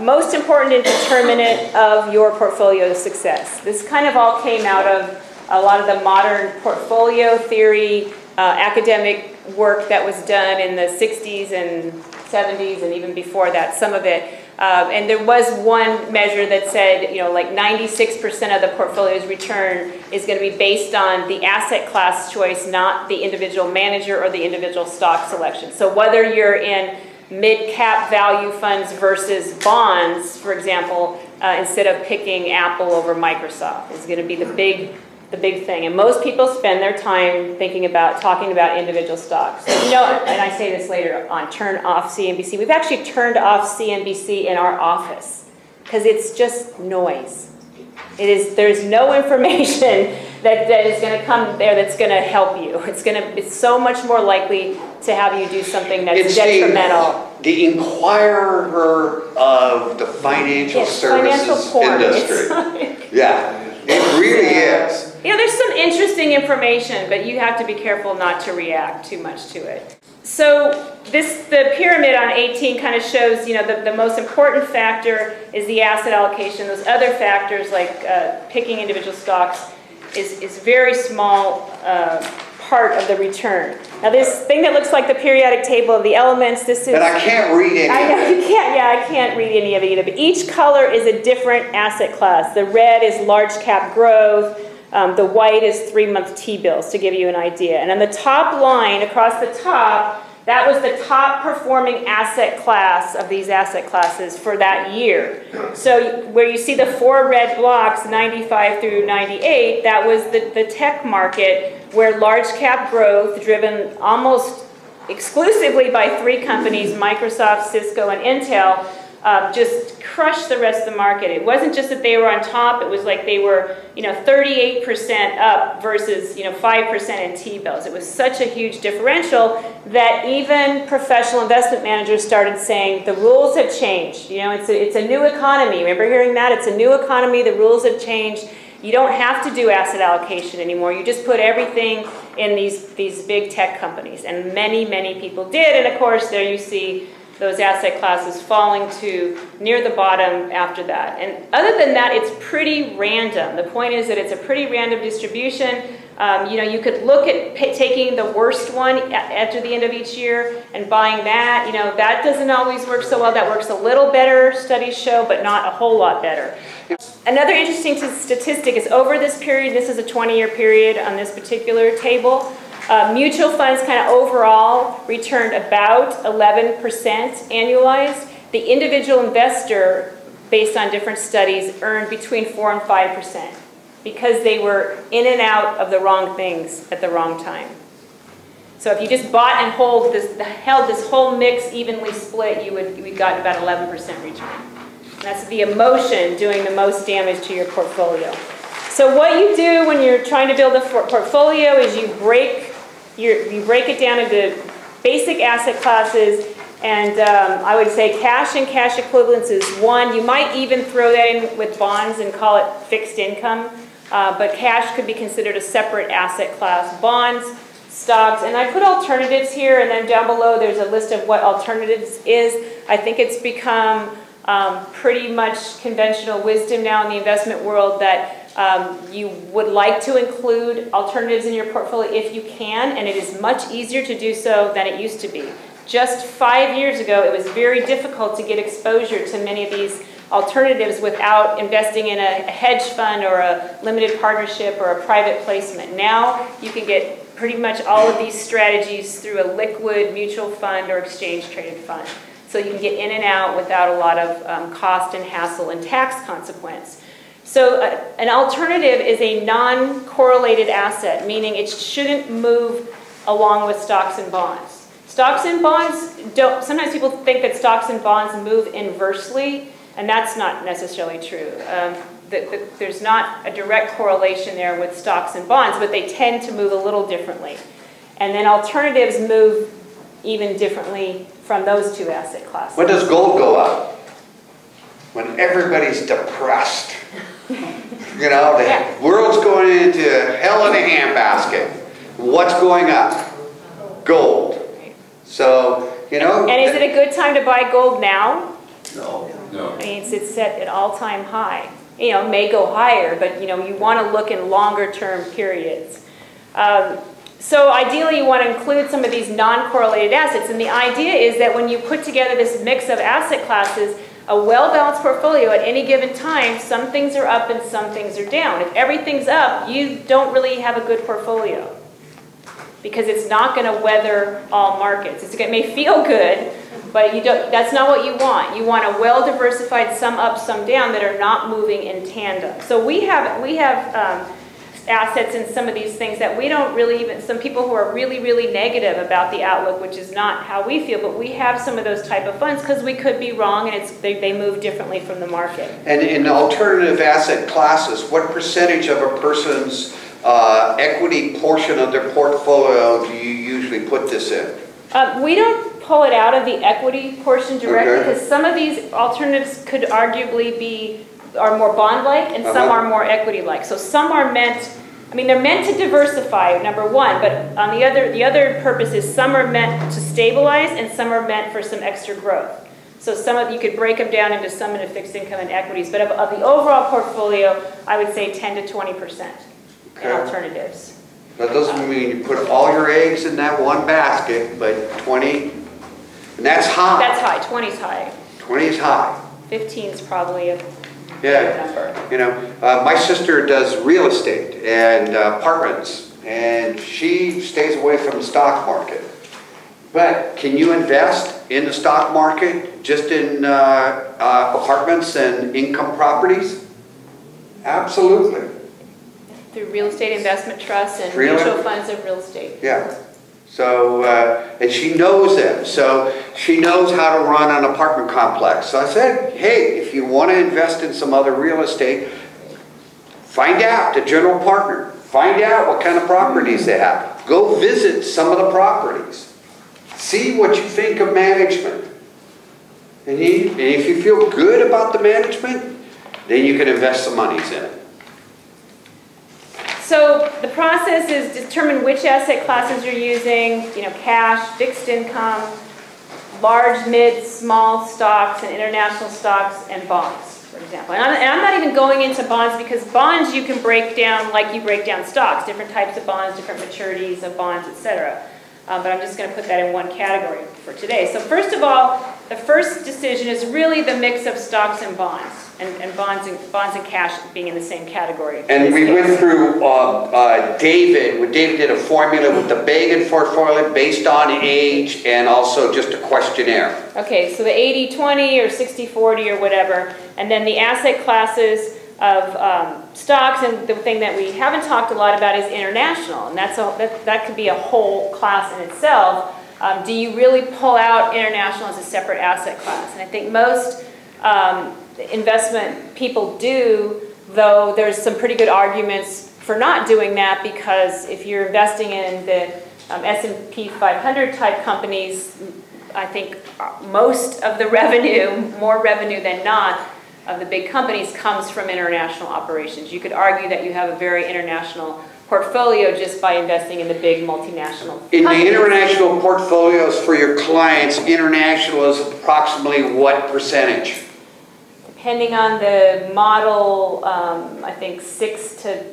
most important determinant of your portfolio success. This kind of all came out of a lot of the modern portfolio theory, academic work that was done in the 60s and 70s and even before that, some of it. And there was one measure that said, like 96% of the portfolio's return is going to be based on the asset class choice, not the individual manager or the individual stock selection. So whether you're in mid-cap value funds versus bonds, for example, instead of picking Apple over Microsoft, is going to be the big thing. And most people spend their time talking about individual stocks. And I say this later on, turn off CNBC. We've actually turned off CNBC in our office because it's just noise. There's no information that is going to come there that's going to help you. It's so much more likely to have you do something that's detrimental.
The Inquirer of the financial services industry. Yeah. It really is.
There's some interesting information, but you have to be careful not to react too much to it. So the pyramid on 18 kind of shows, the most important factor is the asset allocation. Those other factors, like picking individual stocks, is very small part of the return. Now this thing that looks like the periodic table of the elements, this is...
But I can't read any
I know, you can't, I can't read any of it either, but each color is a different asset class. The red is large cap growth, the white is 3-month T-bills, to give you an idea. And on the top line, across the top, that was the top performing asset class of these asset classes for that year. So where you see the 4 red blocks, 95 through 98, that was the tech market, where large cap growth, driven almost exclusively by 3 companies, Microsoft, Cisco, and Intel, just crushed the rest of the market. It wasn't just that they were on top, it was like they were 38% up versus 5% in T-bills. It was such a huge differential that even professional investment managers started saying the rules have changed. It's a new economy. Remember hearing that? It's a new economy, the rules have changed. You don't have to do asset allocation anymore. You just put everything in these big tech companies. And many, many people did. And of course, there you see those asset classes falling to near the bottom after that. And other than that, it's pretty random. The point is that it's a pretty random distribution. You could look at taking the worst one after the end of each year and buying that. That doesn't always work so well. That works a little better, studies show, but not a whole lot better. Another interesting statistic is over this period, this is a 20-year period on this particular table, Mutual funds kind of overall returned about 11% annualized. The individual investor, based on different studies, earned between 4 and 5% because they were in and out of the wrong things at the wrong time. So if you just bought and held this whole mix evenly split, you'd gotten about 11% return. And that's the emotion doing the most damage to your portfolio. So what you do when you're trying to build a portfolio is you break it down into basic asset classes, and I would say cash and cash equivalents is one. You might even throw that in with bonds and call it fixed income, but cash could be considered a separate asset class. Bonds, stocks, and I put alternatives here, and then down below there's a list of what alternatives is. I think it's become pretty much conventional wisdom now in the investment world that you would like to include alternatives in your portfolio if you can, and it is much easier to do so than it used to be. Just 5 years ago, it was very difficult to get exposure to many of these alternatives without investing in a hedge fund or a limited partnership or a private placement. Now you can get pretty much all of these strategies through a liquid mutual fund or exchange-traded fund. So you can get in and out without a lot of cost and hassle and tax consequence. So an alternative is a non-correlated asset, meaning it shouldn't move along with stocks and bonds. Stocks and bonds don't, sometimes people think that stocks and bonds move inversely, and that's not necessarily true. There's not a direct correlation there with stocks and bonds, but they tend to move a little differently. And then alternatives move even differently from those two asset classes.
When does gold go up? When everybody's depressed. You know, the world's going into hell in a handbasket. What's going up? Gold. So, you know.
And is it a good time to buy gold now?
No.
I mean, it's set at all-time high. You know, it may go higher, but you know, you want to look in longer-term periods. So ideally, you want to include some of these non-correlated assets. And the idea is that when you put together this mix of asset classes, a well-balanced portfolio at any given time, some things are up and some things are down. If everything's up, you don't really have a good portfolio because it's not going to weather all markets. It may feel good, but that's not what you want. You want a well-diversified, some up, some down, that are not moving in tandem. So we have assets in some of these things that we don't really even, some people who are really, really negative about the outlook, which is not how we feel, but we have some of those type of funds because we could be wrong and they move differently from the market. And
in alternative asset classes, what percentage of a person's equity portion of their portfolio do you usually put this in?
We don't pull it out of the equity portion directly because some of these alternatives could arguably are more bond-like and some are more equity-like. So some are meant, I mean, they're meant to diversify, number one, but on the other purpose is some are meant to stabilize and some are meant for some extra growth. So you could break them down into some into fixed income and equities, but of the overall portfolio, I would say 10 to 20% in alternatives.
That doesn't mean you put all your eggs in that one basket, but 20, and that's high.
That's high, 20 is high.
20 is high.
15 is probably a
number. You know, my sister does real estate and apartments, and she stays away from the stock market. But can you invest in the stock market just in apartments and income properties? Absolutely.
Through real estate investment trusts and mutual funds of real estate.
Yeah. So, and she knows them. So she knows how to run an apartment complex. So I said, hey, if you want to invest in some other real estate, find out the general partner. Find out what kind of properties they have. Go visit some of the properties. See what you think of management. And if you feel good about the management, then you can invest some monies in it.
So the process is determine which asset classes you're using, you know, cash, fixed income, large, mid, small stocks, and international stocks, and bonds, for example. And I'm not even going into bonds because bonds you can break down like you break down stocks, different types of bonds, different maturities of bonds, etc. But I'm just going to put that in one category for today. So first of all, the first decision is really the mix of stocks and bonds, and bonds and cash being in the same category.
And we went through David. When David did a formula with the Bagan portfolio based on age and also just a questionnaire.
Okay, so the 80-20 or 60-40 or whatever, and then the asset classes of stocks, and the thing that we haven't talked a lot about is international, and that could be a whole class in itself. Do you really pull out international as a separate asset class? And I think most investment people do, though there's some pretty good arguments for not doing that, because if you're investing in the S&P 500 type companies, I think most of the revenue, more revenue than not, of the big companies comes from international operations. You could argue that you have a very international portfolio just by investing in the big multinational companies.
In the international portfolios for your clients, international is approximately what percentage?
Depending on the model, I think 6 to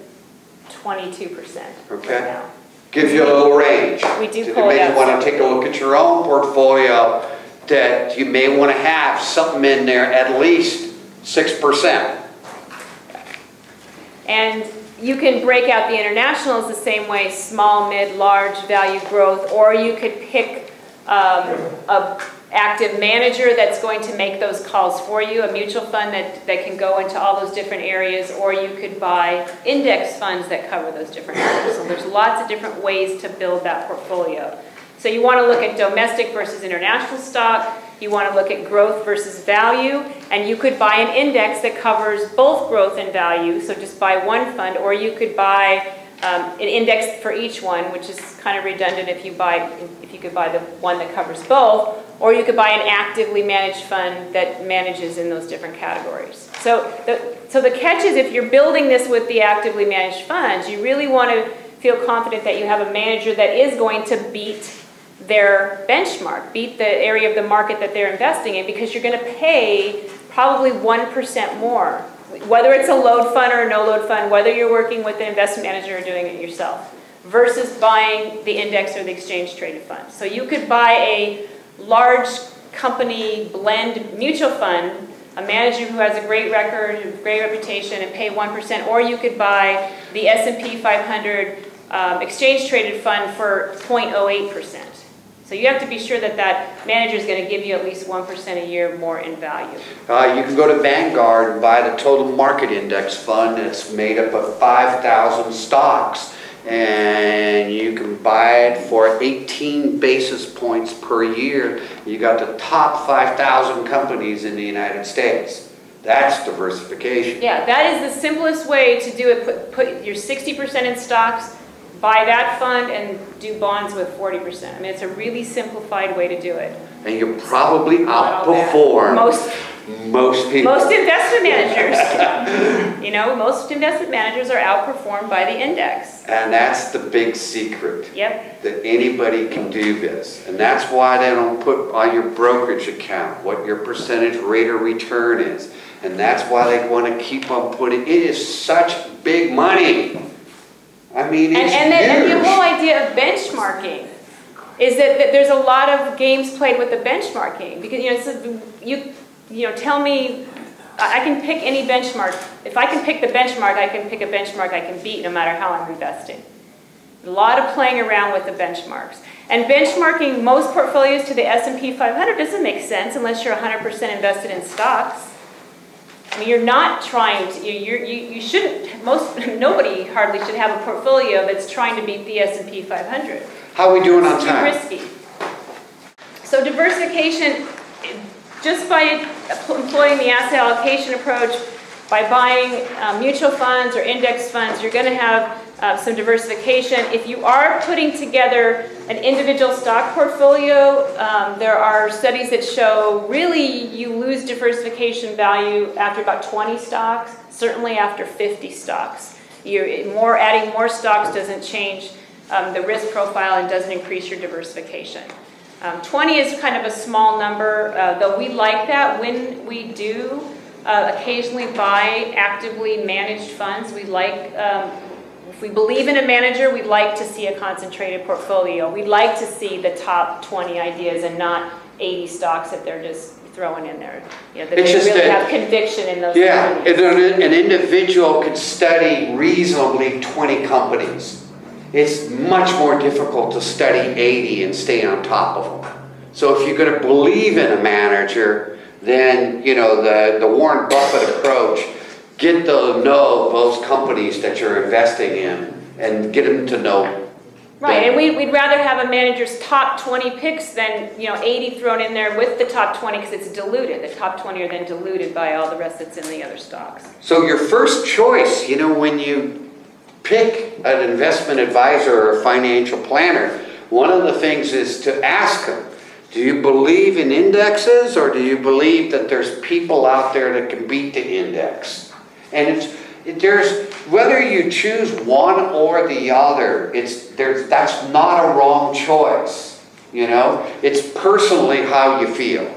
22%.
Okay.
Right now.
Gives you a little range.
We do
So
pull it
you may
out.
want to take a look at your own portfolio, that you may want to have something in there at least 6%.
And you can break out the internationals the same way: small, mid, large, value, growth, or you could pick a active manager that's going to make those calls for you, a mutual fund that can go into all those different areas, or you could buy index funds that cover those different areas. So there's lots of different ways to build that portfolio. So you want to look at domestic versus international stock, you want to look at growth versus value, and you could buy an index that covers both growth and value, so just buy one fund, or you could buy an index for each one, which is kind of redundant if you could buy the one that covers both, or you could buy an actively managed fund that manages in those different categories. So the catch is, if you're building this with the actively managed funds, you really want to feel confident that you have a manager that is going to beat their benchmark, beat the area of the market that they're investing in, because you're going to pay probably 1% more, whether it's a load fund or a no load fund, whether you're working with an investment manager or doing it yourself, versus buying the index or the exchange traded fund. So you could buy a large company blend mutual fund, a manager who has a great record, a great reputation, and pay 1%, or you could buy the S&P 500 exchange traded fund for 0.08%. So you have to be sure that that manager is going to give you at least 1% a year more in value.
You can go to Vanguard and buy the total market index fund. It's made up of 5,000 stocks, and you can buy it for 18 basis points per year. You got the top 5,000 companies in the United States. That's diversification.
Yeah, that is the simplest way to do it. Put your 60% in stocks, buy that fund, and do bonds with 40%. I mean, it's a really simplified way to do it.
And you'll probably outperform most people.
Most investment managers. You know, most investment managers are outperformed by the index.
And that's the big secret.
Yep.
That anybody can do this. And that's why they don't put on your brokerage account what your percentage rate of return is. And that's why they want to keep on putting, it is such big money. I mean, it's
and the whole idea of benchmarking is that there's a lot of games played with the benchmarking, because you know, tell me, I can pick any benchmark. If I can pick the benchmark, I can pick a benchmark I can beat no matter how I'm investing. A lot of playing around with the benchmarks. And benchmarking most portfolios to the S&P 500 doesn't make sense unless you're 100% invested in stocks. I mean, you're not trying to, you shouldn't, nobody hardly should have a portfolio that's trying to beat the S&P 500.
How are we doing on time?
It's too risky. So diversification, just by employing the asset allocation approach, by buying mutual funds or index funds, you're going to have some diversification. If you are putting together an individual stock portfolio, there are studies that show really you lose diversification value after about 20 stocks, certainly after 50 stocks. Adding more stocks doesn't change the risk profile and doesn't increase your diversification. 20 is kind of a small number, though we like that when we do occasionally buy actively managed funds. We like, if we believe in a manager, we'd like to see a concentrated portfolio. We'd like to see the top 20 ideas and not 80 stocks that they're just throwing in there. You know, that
It's
they
just
really
that-
have conviction in those
Yeah,
companies.
an individual could study reasonably 20 companies. It's much more difficult to study 80 and stay on top of them. So if you're going to believe in a manager, then, you know, the Warren Buffett approach, get to know those companies that you're investing in and get them to know.
Right, and we'd rather have a manager's top 20 picks than, you know, 80 thrown in there with the top 20 because it's diluted. The top 20 are then diluted by all the rest that's in the other stocks.
So your first choice, you know, when you pick an investment advisor or a financial planner, one of the things is to ask them, do you believe in indexes or do you believe that there's people out there that can beat the index? And there's whether you choose one or the other, that's not a wrong choice. You know, it's personally how you feel.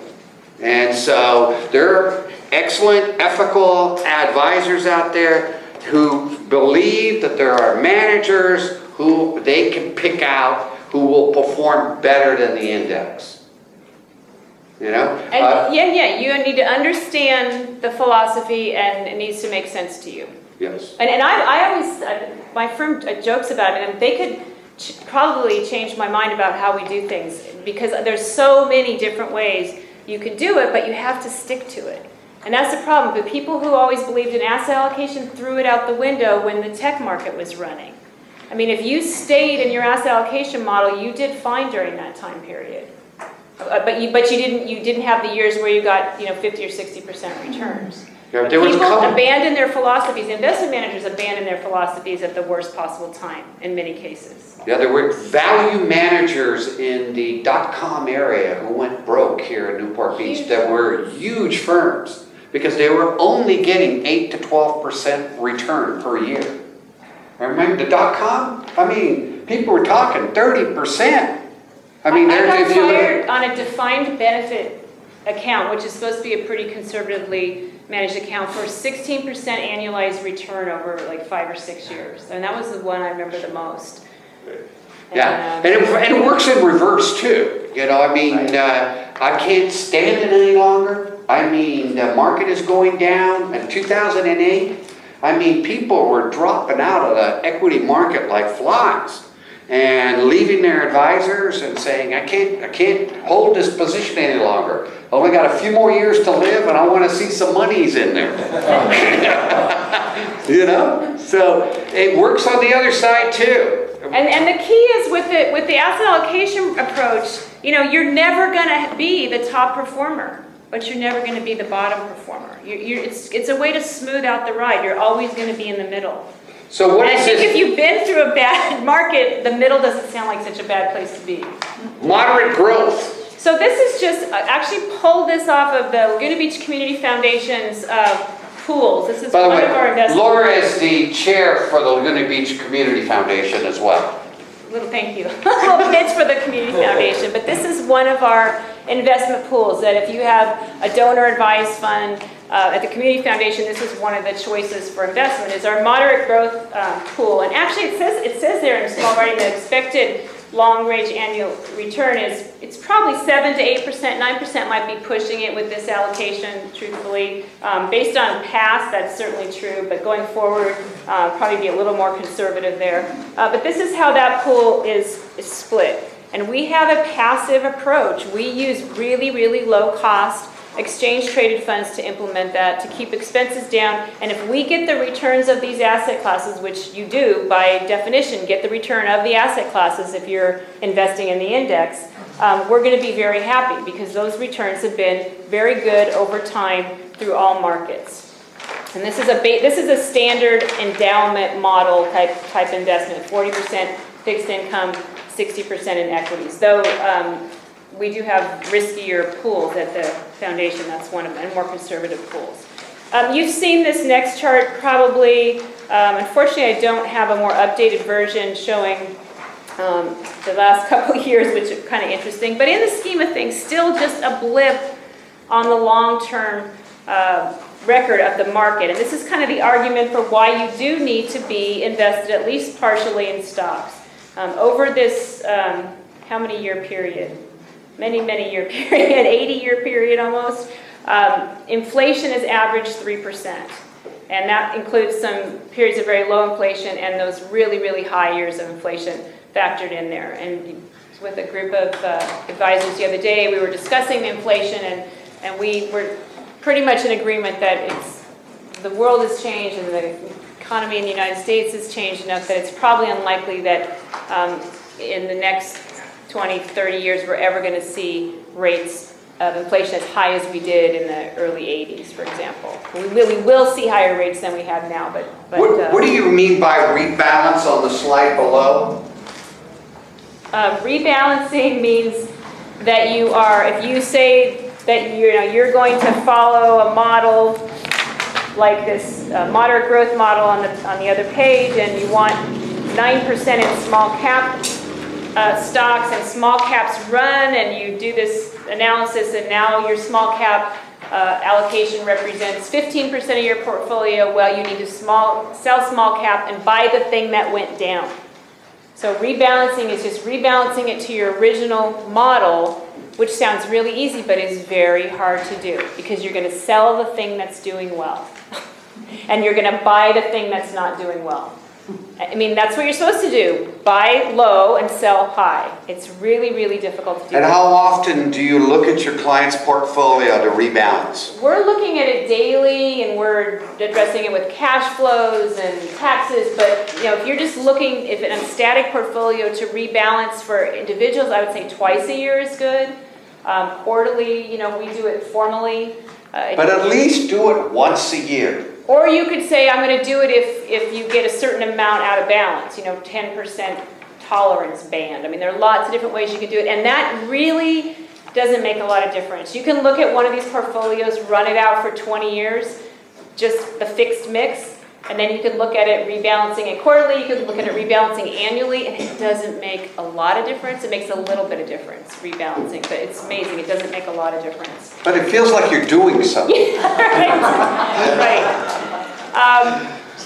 And so there are excellent ethical advisors out there who believe that there are managers who they can pick out who will perform better than the index. You know?
And you need to understand the philosophy and it needs to make sense to you.
Yes.
And I always, my firm jokes about it, and they could probably change my mind about how we do things because there's so many different ways you can do it, but you have to stick to it. And that's the problem. The people who always believed in asset allocation threw it out the window when the tech market was running. I mean, if you stayed in your asset allocation model, you did fine during that time period. But you didn't have the years where you got 50 or 60% returns.
Yeah,
People abandon their philosophies. Investment managers abandon their philosophies at the worst possible time in many cases.
Yeah, there were value managers in the .com area who went broke here in Newport Beach that were huge firms because they were only getting 8 to 12% return per year. Remember the .com? I mean, people were talking 30%. I mean,
I got fired on a defined benefit account, which is supposed to be a pretty conservatively managed account, for 16% annualized return over like 5 or 6 years. And that was the one I remember the most.
Yeah, and it works in reverse too. You know, I mean, right. I can't stand it any longer. I mean, the market is going down. In 2008, I mean, people were dropping out of the equity market like flies and leaving their advisors and saying, I can't hold this position any longer. I only got a few more years to live and I want to see some monies in there. You know? So it works on the other side too.
And the key is with the asset allocation approach, you know, you're never going to be the top performer, but you're never going to be the bottom performer. It's a way to smooth out the ride. You're always going to be in the middle.
So what
and I think if you've been through a bad market, the middle doesn't sound like such a bad place to be.
Moderate growth.
So this is just, actually pulled this off of the Laguna Beach Community Foundation's pools. This is one of our investments.
Laura is the chair for the Laguna Beach Community Foundation as well.
Little thank you. A little pitch for the Community Foundation. But this is one of our investment pools that if you have a donor advised fund at the Community Foundation, this is one of the choices for investment. Is our moderate growth pool. And actually it says there in small writing the expected long-range annual return is, it's probably 7 to 8%, 9% might be pushing it with this allocation, truthfully. Based on past, that's certainly true, but going forward, probably be a little more conservative there. But this is how that pool is split. And we have a passive approach. We use really, really low-cost exchange-traded funds to implement that, to keep expenses down. And if we get the returns of these asset classes, which you do by definition, get the return of the asset classes if you're investing in the index, we're going to be very happy because those returns have been very good over time through all markets. And this is a standard endowment model type investment, 40% fixed income, 60% in equities. Though we do have riskier pools at the foundation. That's one of them, and more conservative pools. You've seen this next chart probably. Unfortunately, I don't have a more updated version showing the last couple of years, which is kind of interesting. But in the scheme of things, still just a blip on the long-term record of the market. And this is kind of the argument for why you do need to be invested at least partially in stocks. Over this, how many year period? many year period, 80-year period almost, inflation has averaged 3%. And that includes some periods of very low inflation and those really high years of inflation factored in there. And with a group of advisors the other day, we were discussing inflation, and we were pretty much in agreement that the world has changed and the economy in the United States has changed enough that it's probably unlikely that in the next 20, 30 years we're ever going to see rates of inflation as high as we did in the early 80s, for example. We will see higher rates than we have now, but
what do you mean by rebalance on the slide below?
Rebalancing means that you are, if you say that you're going to follow a model like this moderate growth model on the other page, and you want 9% in small cap stocks, and small caps run, and you do this analysis, and now your small cap allocation represents 15% of your portfolio. Well, you need to sell small cap and buy the thing that went down. So rebalancing is just rebalancing it to your original model, which sounds really easy, but is very hard to do because you're going to sell the thing that's doing well. And you're going to buy the thing that's not doing well. I mean, that's what you're supposed to do. Buy low and sell high. It's really difficult to do.
And how often do you look at your client's portfolio to rebalance?
We're looking at it daily, and we're addressing it with cash flows and taxes. But if you're just looking, if in a static portfolio to rebalance for individuals, I would say twice a year is good. Quarterly, we do it formally.
But at least do it once a year.
Or you could say, I'm going to do it if you get a certain amount out of balance, 10% tolerance band. I mean, there are lots of different ways you could do it, and that really doesn't make a lot of difference. You can look at one of these portfolios, run it out for 20 years, just the fixed mix, and then you can look at it rebalancing it quarterly, you can look at it rebalancing annually, and it doesn't make a lot of difference. It makes a little bit of difference, rebalancing, but it's amazing. It doesn't make a lot of difference.
But it feels like you're doing something.
Right.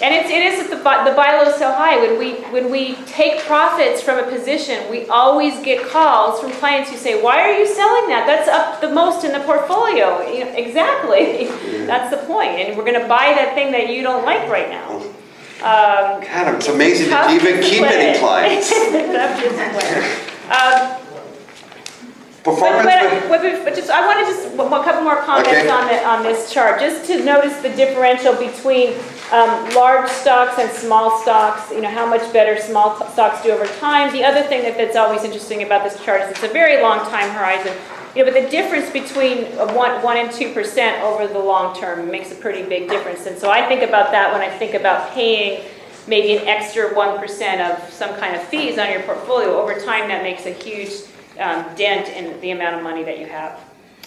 And it is the buy low sell high. When we take profits from a position, we always get calls from clients who say, "Why are you selling that? That's up the most in the portfolio." Exactly. That's the point. And we're going to buy that thing that you don't like right now.
God, it's amazing that you even keep any clients.
Tough discipline.
Performance.
I want to just a couple more comments on this chart, just to notice the differential between large stocks and small stocks. How much better small stocks do over time. The other thing that's always interesting about this chart is it's a very long time horizon. But the difference between 1 and 2% over the long term makes a pretty big difference. And so I think about that when I think about paying maybe an extra 1% of some kind of fees on your portfolio. Over time, that makes a huge dent in the amount of money that you have.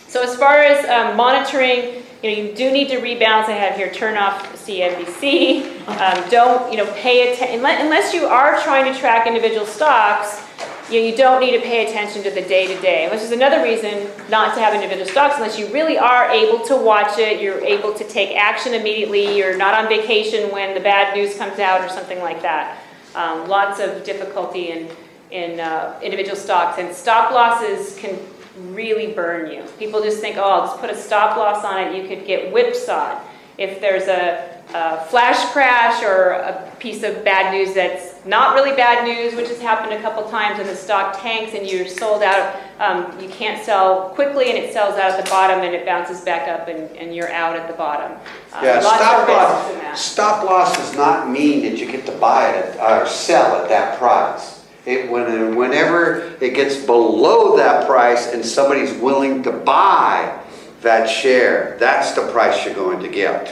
So as far as monitoring, you do need to rebalance. I have here turn off CNBC. Don't pay attention unless you are trying to track individual stocks. You don't need to pay attention to the day-to-day, which is another reason not to have individual stocks unless you really are able to watch it. You're able to take action immediately. You're not on vacation when the bad news comes out or something like that. Lots of difficulty in individual stocks, and stop losses can really burn you. People just think, oh, I'll just put a stop loss on it. You could get whipsawed. If there's a flash crash or a piece of bad news that's not really bad news, which has happened a couple times, and the stock tanks and you're sold out, you can't sell quickly, and it sells out at the bottom and it bounces back up and you're out at the bottom.
Yeah, stop loss does not mean that you get to buy it or sell at that price. Whenever it gets below that price and somebody's willing to buy that share, that's the price you're going to get.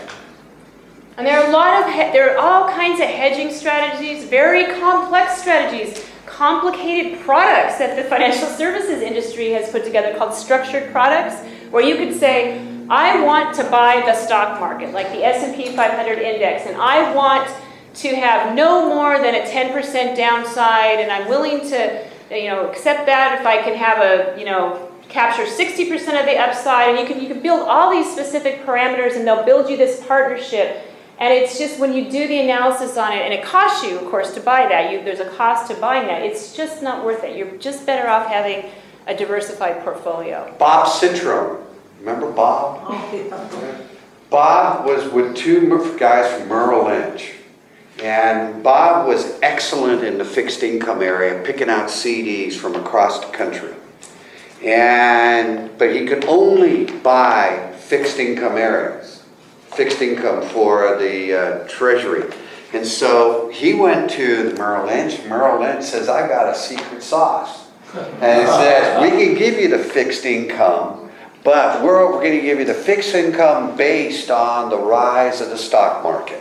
And there are all kinds of hedging strategies, very complex strategies, complicated products that the financial services industry has put together called structured products, where you could say, I want to buy the stock market, like the S&P 500 index, and I want to have no more than a 10% downside, and I'm willing to, accept that if I can have capture 60% of the upside, and you can build all these specific parameters, and they'll build you this partnership. And it's just when you do the analysis on it, and it costs you, of course, to buy that. There's a cost to buying that. It's just not worth it. You're just better off having a diversified portfolio.
Bob Citro, remember Bob?
Oh,
Bob was with two guys from Merrill Lynch. And Bob was excellent in the fixed income area, picking out CDs from across the country. But he could only buy fixed income areas, fixed income for the Treasury. And so he went to the Merrill Lynch. Merrill Lynch says, I got a secret sauce. And it says, we can give you the fixed income, but we're going to give you the fixed income based on the rise of the stock market.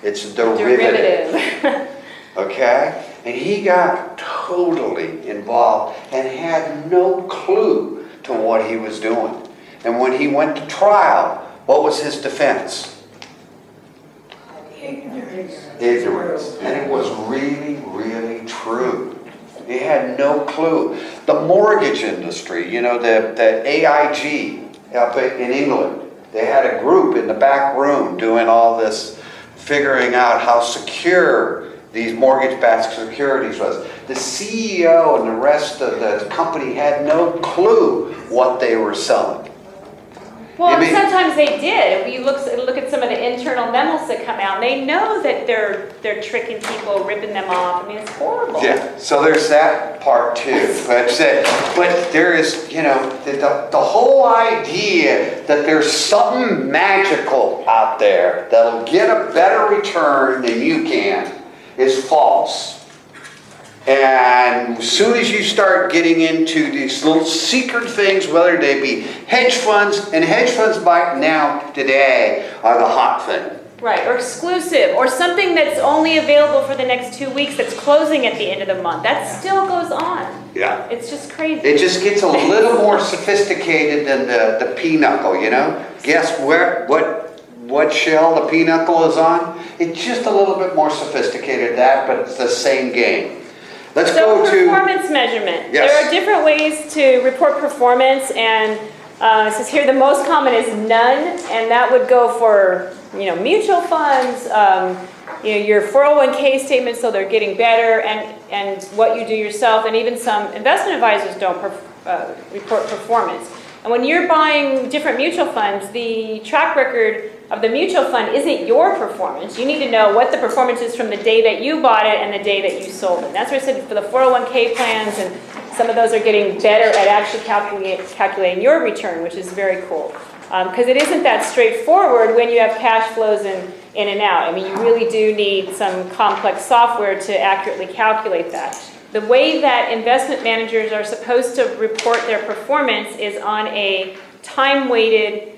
It's a derivative. Okay? And he got totally involved and had no clue to what he was doing. And when he went to trial, what was his defense? Ignorance. And it was really, really true. He had no clue. The mortgage industry, you know, the AIG up in England, they had a group in the back room doing all this, figuring out how secure these mortgage-backed securities was. The CEO and the rest of the company had no clue what they were selling.
Well, sometimes they did. If you look at some of the internal memos that come out, they know that they're tricking people, ripping them off. I mean, it's horrible.
Yeah, so there's that part too. But there is, you know, the whole idea that there's something magical out there that'll get a better return than you can is false. And as soon as you start getting into these little secret things, whether they be hedge funds, and hedge funds by now, today, are the hot thing.
Right, or exclusive, or something that's only available for the next 2 weeks that's closing at the end of the month. That still goes on.
Yeah.
It's just crazy.
It just gets a little more sophisticated than the pinochle, you know? Guess what shell the pinochle is on? It's just a little bit more sophisticated than that, but it's the same game. Let's go to
performance measurement.
Yes.
There are different ways to report performance, and it says here the most common is none, and that would go for mutual funds, your 401k statements, so they're getting better, and what you do yourself, and even some investment advisors don't report performance. And when you're buying different mutual funds, the track record of the mutual fund isn't your performance. You need to know what the performance is from the day that you bought it and the day that you sold it. And that's what I said for the 401k plans, and some of those are getting better at actually calculating your return, which is very cool. Because it isn't that straightforward when you have cash flows in and out. I mean, you really do need some complex software to accurately calculate that. The way that investment managers are supposed to report their performance is on a time-weighted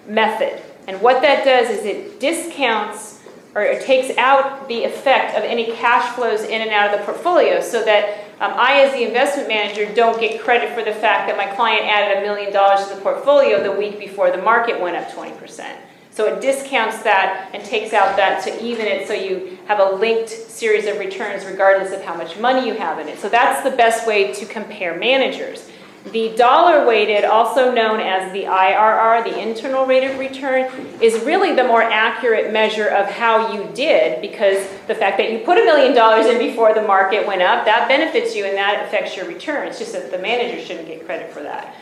method. And what that does is it discounts, or it takes out the effect of any cash flows in and out of the portfolio, so that I, as the investment manager, don't get credit for the fact that my client added $1 million to the portfolio the week before the market went up 20%. So it discounts that and takes out that to even it, so you have a linked series of returns regardless of how much money you have in it. So that's the best way to compare managers. The dollar weighted, also known as the IRR, the internal rate of return, is really the more accurate measure of how you did, because the fact that you put $1 million in before the market went up, that benefits you and that affects your return. It's just that the manager shouldn't get credit for that.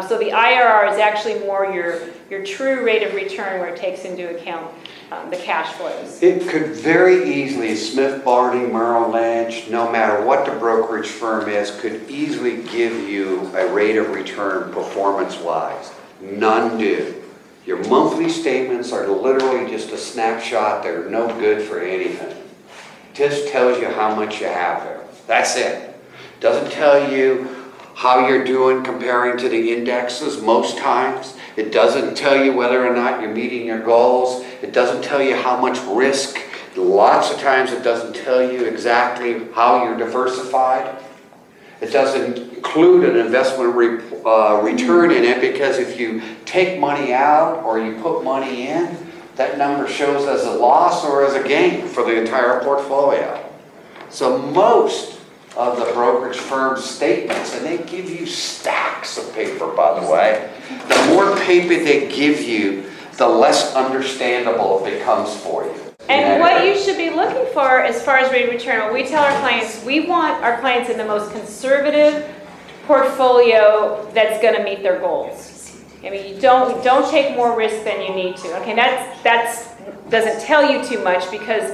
So the IRR is actually more your true rate of return, where it takes into account the cash flows.
It could very easily, Smith Barney, Merrill Lynch, no matter what the brokerage firm is, could easily give you a rate of return performance-wise. None do. Your monthly statements are literally just a snapshot. They're no good for anything. It just tells you how much you have there. That's it. Doesn't tell you how you're doing comparing to the indexes most times. It doesn't tell you whether or not you're meeting your goals. It doesn't tell you how much risk. Lots of times it doesn't tell you exactly how you're diversified. It doesn't include an investment return in it, because if you take money out or you put money in, that number shows as a loss or as a gain for the entire portfolio. So most of the brokerage firm's statements, and they give you stacks of paper, by the way. The more paper they give you, the less understandable it becomes for you.
And what you should be looking for as far as rate of return, what we tell our clients, we want our clients in the most conservative portfolio that's going to meet their goals. I mean, you don't take more risk than you need to. Okay, that doesn't tell you too much, because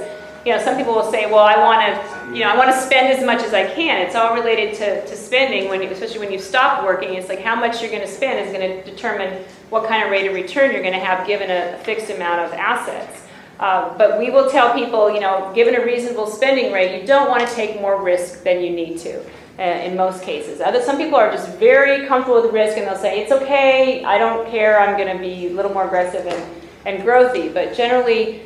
some people will say, well, I want to spend as much as I can. It's all related to spending, especially when you stop working. It's like how much you're going to spend is going to determine what kind of rate of return you're going to have given a fixed amount of assets. But we will tell people, given a reasonable spending rate, you don't want to take more risk than you need to in most cases. Some people are just very comfortable with risk, and they'll say, it's okay, I don't care, I'm going to be a little more aggressive and growthy. But generally,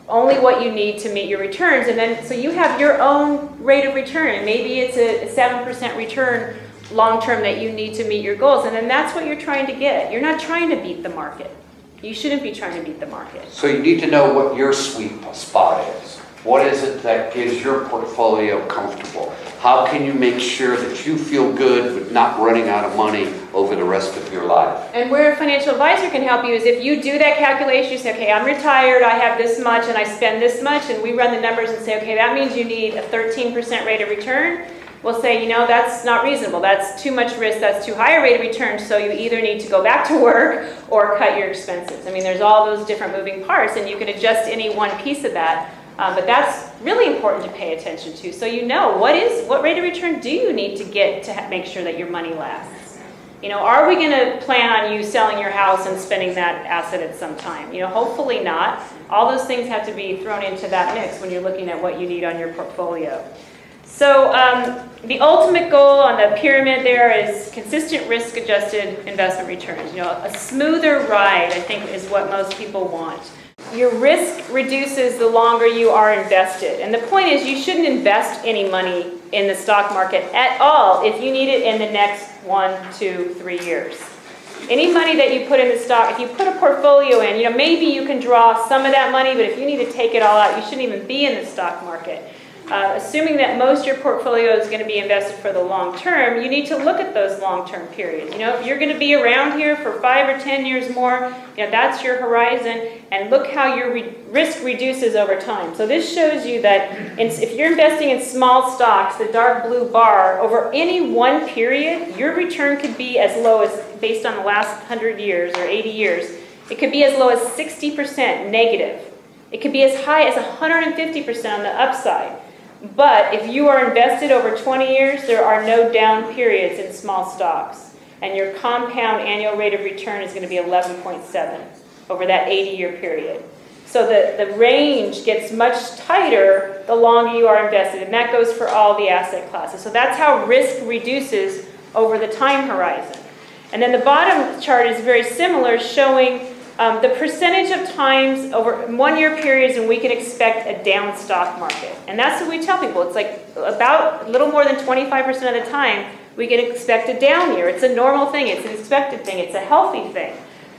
only what you need to meet your returns. And then, so you have your own rate of return, and maybe it's a 7% return long-term that you need to meet your goals. And then that's what you're trying to get. You're not trying to beat the market. You shouldn't be trying to beat the market.
So you need to know what your sweet spot is. What is it that gives your portfolio comfortable? How can you make sure that you feel good with not running out of money over the rest of your life?
And where a financial advisor can help you is if you do that calculation, you say, okay, I'm retired, I have this much, and I spend this much, and we run the numbers and say, okay, that means you need a 13% rate of return. We'll say, that's not reasonable. That's too much risk. That's too high a rate of return. So you either need to go back to work or cut your expenses. I mean, there's all those different moving parts, and you can adjust any one piece of that. But that's really important to pay attention to. So what rate of return do you need to get to make sure that your money lasts? Are we going to plan on you selling your house and spending that asset at some time? Hopefully not. All those things have to be thrown into that mix when you're looking at what you need on your portfolio. So the ultimate goal on the pyramid there is consistent risk-adjusted investment returns. A smoother ride, I think, is what most people want. Your risk reduces the longer you are invested. And the point is, you shouldn't invest any money in the stock market at all if you need it in the next 1, 2, 3 years. Any money that you put in the stock, if you put a portfolio in, maybe you can draw some of that money, but if you need to take it all out, you shouldn't even be in the stock market. Assuming that most of your portfolio is going to be invested for the long term, you need to look at those long-term periods. If you're going to be around here for 5 or 10 years more, that's your horizon, and look how your risk reduces over time. So this shows you that if you're investing in small stocks, the dark blue bar, over any one period, your return could be as low as, based on the last 100 years or 80 years, it could be as low as 60% negative. It could be as high as 150% on the upside. But if you are invested over 20 years, there are no down periods in small stocks. And your compound annual rate of return is going to be 11.7 over that 80-year period. So the range gets much tighter the longer you are invested. And that goes for all the asset classes. So that's how risk reduces over the time horizon. And then the bottom chart is very similar, showing the percentage of times over 1-year periods when we can expect a down stock market. And that's what we tell people. It's like about a little more than 25% of the time we can expect a down year. It's a normal thing. It's an expected thing. It's a healthy thing.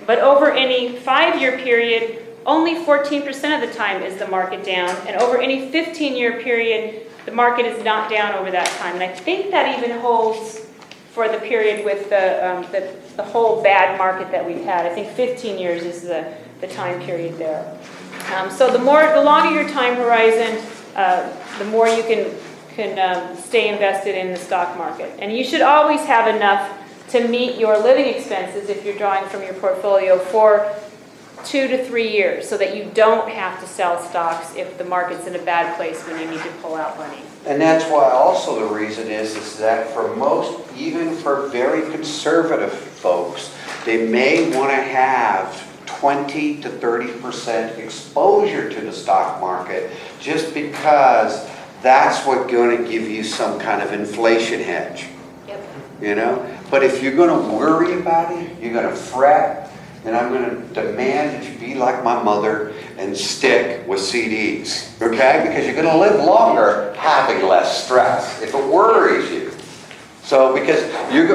But over any 5-year period, only 14% of the time is the market down. And over any 15-year period, the market is not down over that time. And I think that even holds for the period with the whole bad market that we've had. I think 15 years is the time period there. So the longer your time horizon, the more you can stay invested in the stock market. And you should always have enough to meet your living expenses if you're drawing from your portfolio for 2 to 3 years, so that you don't have to sell stocks if the market's in a bad place when you need to pull out money.
And that's why also the reason is that for most, even for very conservative folks, they may want to have 20 to 30% exposure to the stock market just because that's what's going to give you some kind of inflation hedge. Yep. But if you're going to worry about it, you're going to fret, and I'm going to demand that you be like my mother and stick with CDs, okay? Because you're going to live longer having less stress if it worries you. So, because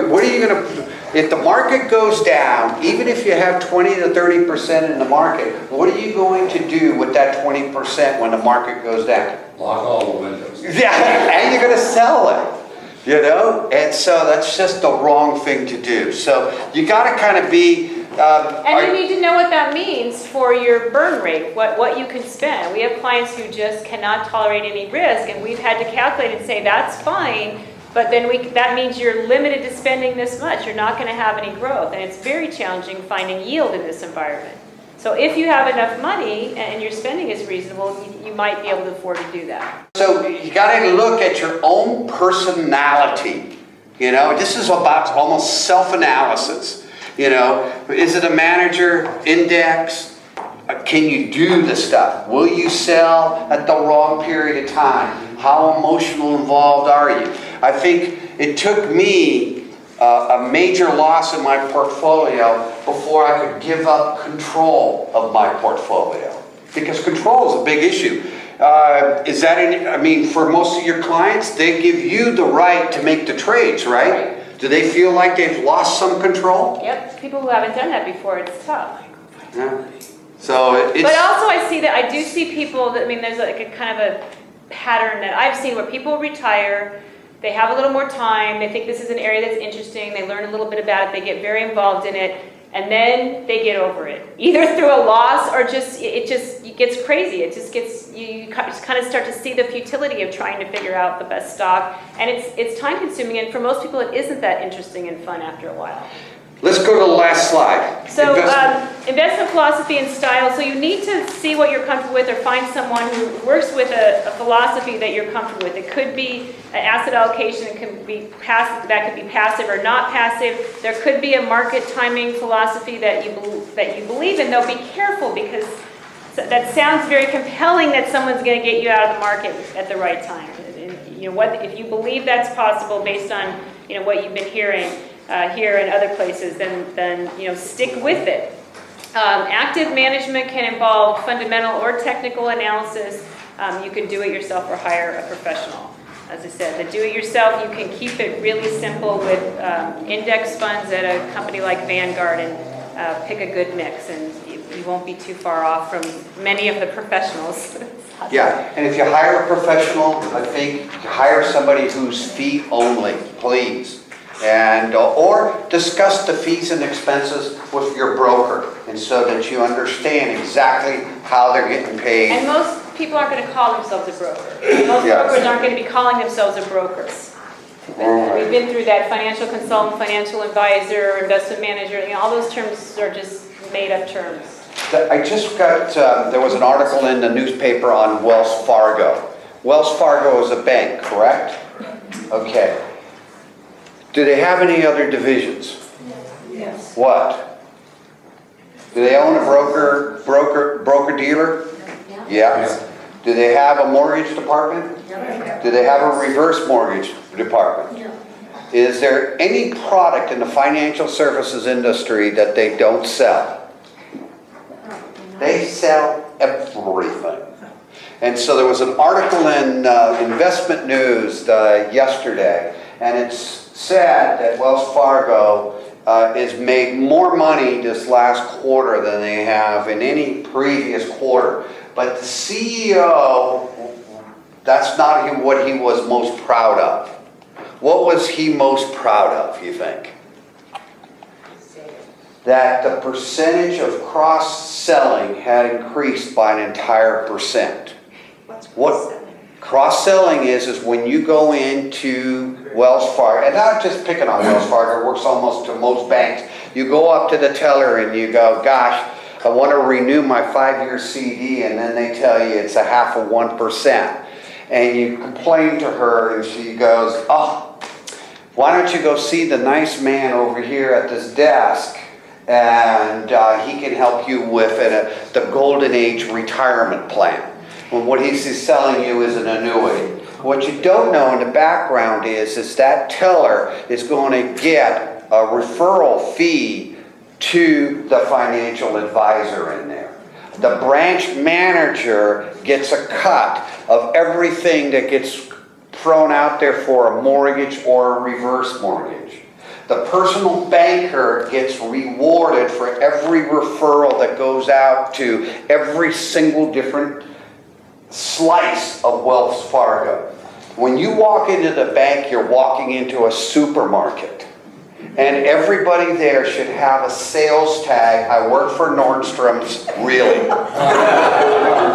what are you going to, if the market goes down, even if you have 20 to 30% in the market, what are you going to do with that 20% when the market goes down?
Lock all the windows.
Yeah, and you're going to sell it. And so that's just the wrong thing to do. So you got to kind of be...
and you need to know what that means for your burn rate, what you can spend. We have clients who just cannot tolerate any risk, and we've had to calculate and say, that's fine. But then that means you're limited to spending this much. You're not going to have any growth. And it's very challenging finding yield in this environment. So if you have enough money and your spending is reasonable, you might be able to afford to do that.
So you got to look at your own personality. You know, this is about almost self-analysis. You know, is it a manager index? Can you do the stuff? Will you sell at the wrong period of time? How emotional involved are you? I think it took me a major loss in my portfolio before I could give up control of my portfolio. Because control is a big issue. Is that I mean, for most of your clients, they give you the right to make the trades, right? Do they feel like they've lost some control?
Yep, people who haven't done that before, it's tough.
Yeah. So it's...
But also I do see people that, I mean, there's like a kind of a pattern that I've seen where people retire, they have a little more time, they think this is an area that's interesting, they learn a little bit about it, they get very involved in it, and then they get over it. Either through a loss or it gets crazy. It just gets, you just kind of start to see the futility of trying to figure out the best stock. And it's time consuming, and for most people it isn't that interesting and fun after a while.
Let's go to the last slide.
So investment philosophy and style. So you need to see what you're comfortable with or find someone who works with a philosophy that you're comfortable with. It could be an asset allocation, it could be passive, that could be passive or not passive. There could be a market timing philosophy that you believe in, though be careful because that sounds very compelling that someone's going to get you out of the market at the right time. And, you know, if you believe that's possible based on what you've been hearing here and other places, then stick with it. Active management can involve fundamental or technical analysis. You can do it yourself or hire a professional. As I said, the do-it-yourself, you can keep it really simple with index funds at a company like Vanguard and pick a good mix, and you won't be too far off from many of the professionals.
Yeah, and if you hire a professional, I think you hire somebody who's fee only, please. And or discuss the fees and expenses with your broker, and so that you understand exactly how they're getting paid.
And most people aren't going to call themselves a broker. Most brokers aren't going to be calling themselves a broker. We've been through that: financial consultant, financial advisor, investment manager. All those terms are just made-up terms.
I just got, there was an article in the newspaper on Wells Fargo. Wells Fargo is a bank, correct? Okay. Do they have any other divisions?
Yes.
What? Do they own a broker-dealer?
Yeah.
Yeah. Do they have a mortgage department?
Yeah.
Do they have a reverse mortgage department?
Yeah.
Is there any product in the financial services industry that they don't sell? They sell everything. And so there was an article in Investment News yesterday, and it's said that Wells Fargo has made more money this last quarter than they have in any previous quarter. But the CEO, that's not what he was most proud of. What was he most proud of, you think? That the percentage of cross-selling had increased by an entire %. What cross-selling is when you go into Wells Fargo, and not just picking on Wells Fargo, it works almost to most banks. You go up to the teller and you go, gosh, I want to renew my 5-year CD, and then they tell you it's a 0.5%. And you complain to her and she goes, oh, why don't you go see the nice man over here at this desk, and he can help you with the Golden Age retirement plan. When what he's selling you is an annuity. What you don't know in the background is that teller is going to get a referral fee to the financial advisor in there. The branch manager gets a cut of everything that gets thrown out there for a mortgage or a reverse mortgage. The personal banker gets rewarded for every referral that goes out to every single different slice of Wells Fargo. When you walk into the bank, you're walking into a supermarket. And everybody there should have a sales tag. I work for Nordstrom's, really.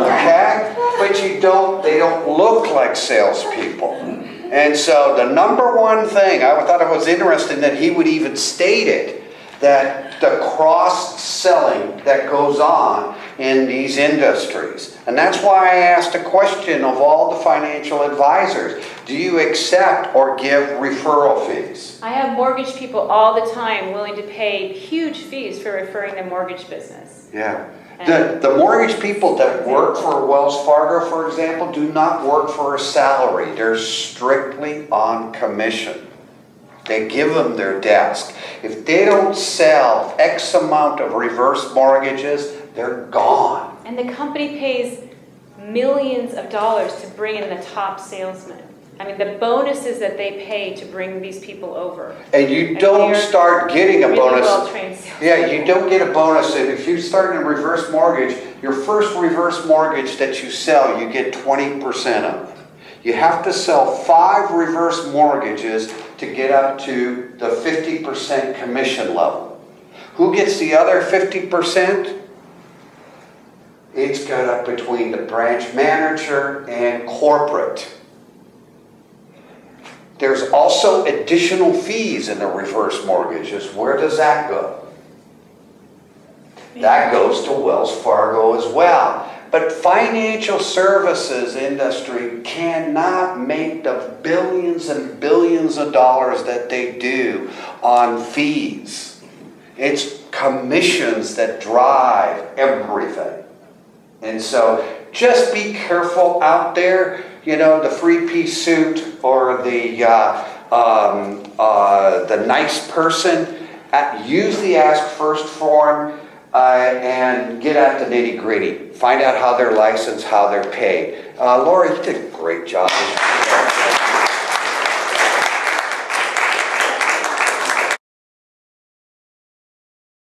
Okay? But they don't look like salespeople. And so the number one thing, I thought it was interesting that he would even state it, that the cross-selling that goes on in these industries. And that's why I asked a question of all the financial advisors. Do you accept or give referral fees?
I have mortgage people all the time willing to pay huge fees for referring their mortgage business.
Yeah. The mortgage people that work for Wells Fargo, for example, do not work for a salary. They're strictly on commission. They give them their desk. If they don't sell X amount of reverse mortgages, they're gone.
And the company pays millions of dollars to bring in the top salesmen. I mean, the bonuses that they pay to bring these people over.
And you don't start getting a
really
bonus.
Well-trained salesmen.
Yeah, you don't get a bonus. And if you start in a reverse mortgage, your first reverse mortgage that you sell, you get 20% of. You have to sell 5 reverse mortgages to get up to the 50% commission level. Who gets the other 50%? It's got up between the branch manager and corporate. There's also additional fees in the reverse mortgages. Where does that go? That goes to Wells Fargo as well. But financial services industry cannot make the billions and billions of dollars that they do on fees. It's commissions that drive everything. And so just be careful out there. You know, the three-piece suit or the nice person, use the ask first form and get at the nitty-gritty. Find out how they're licensed, how they're paid. Laura, you did a great job.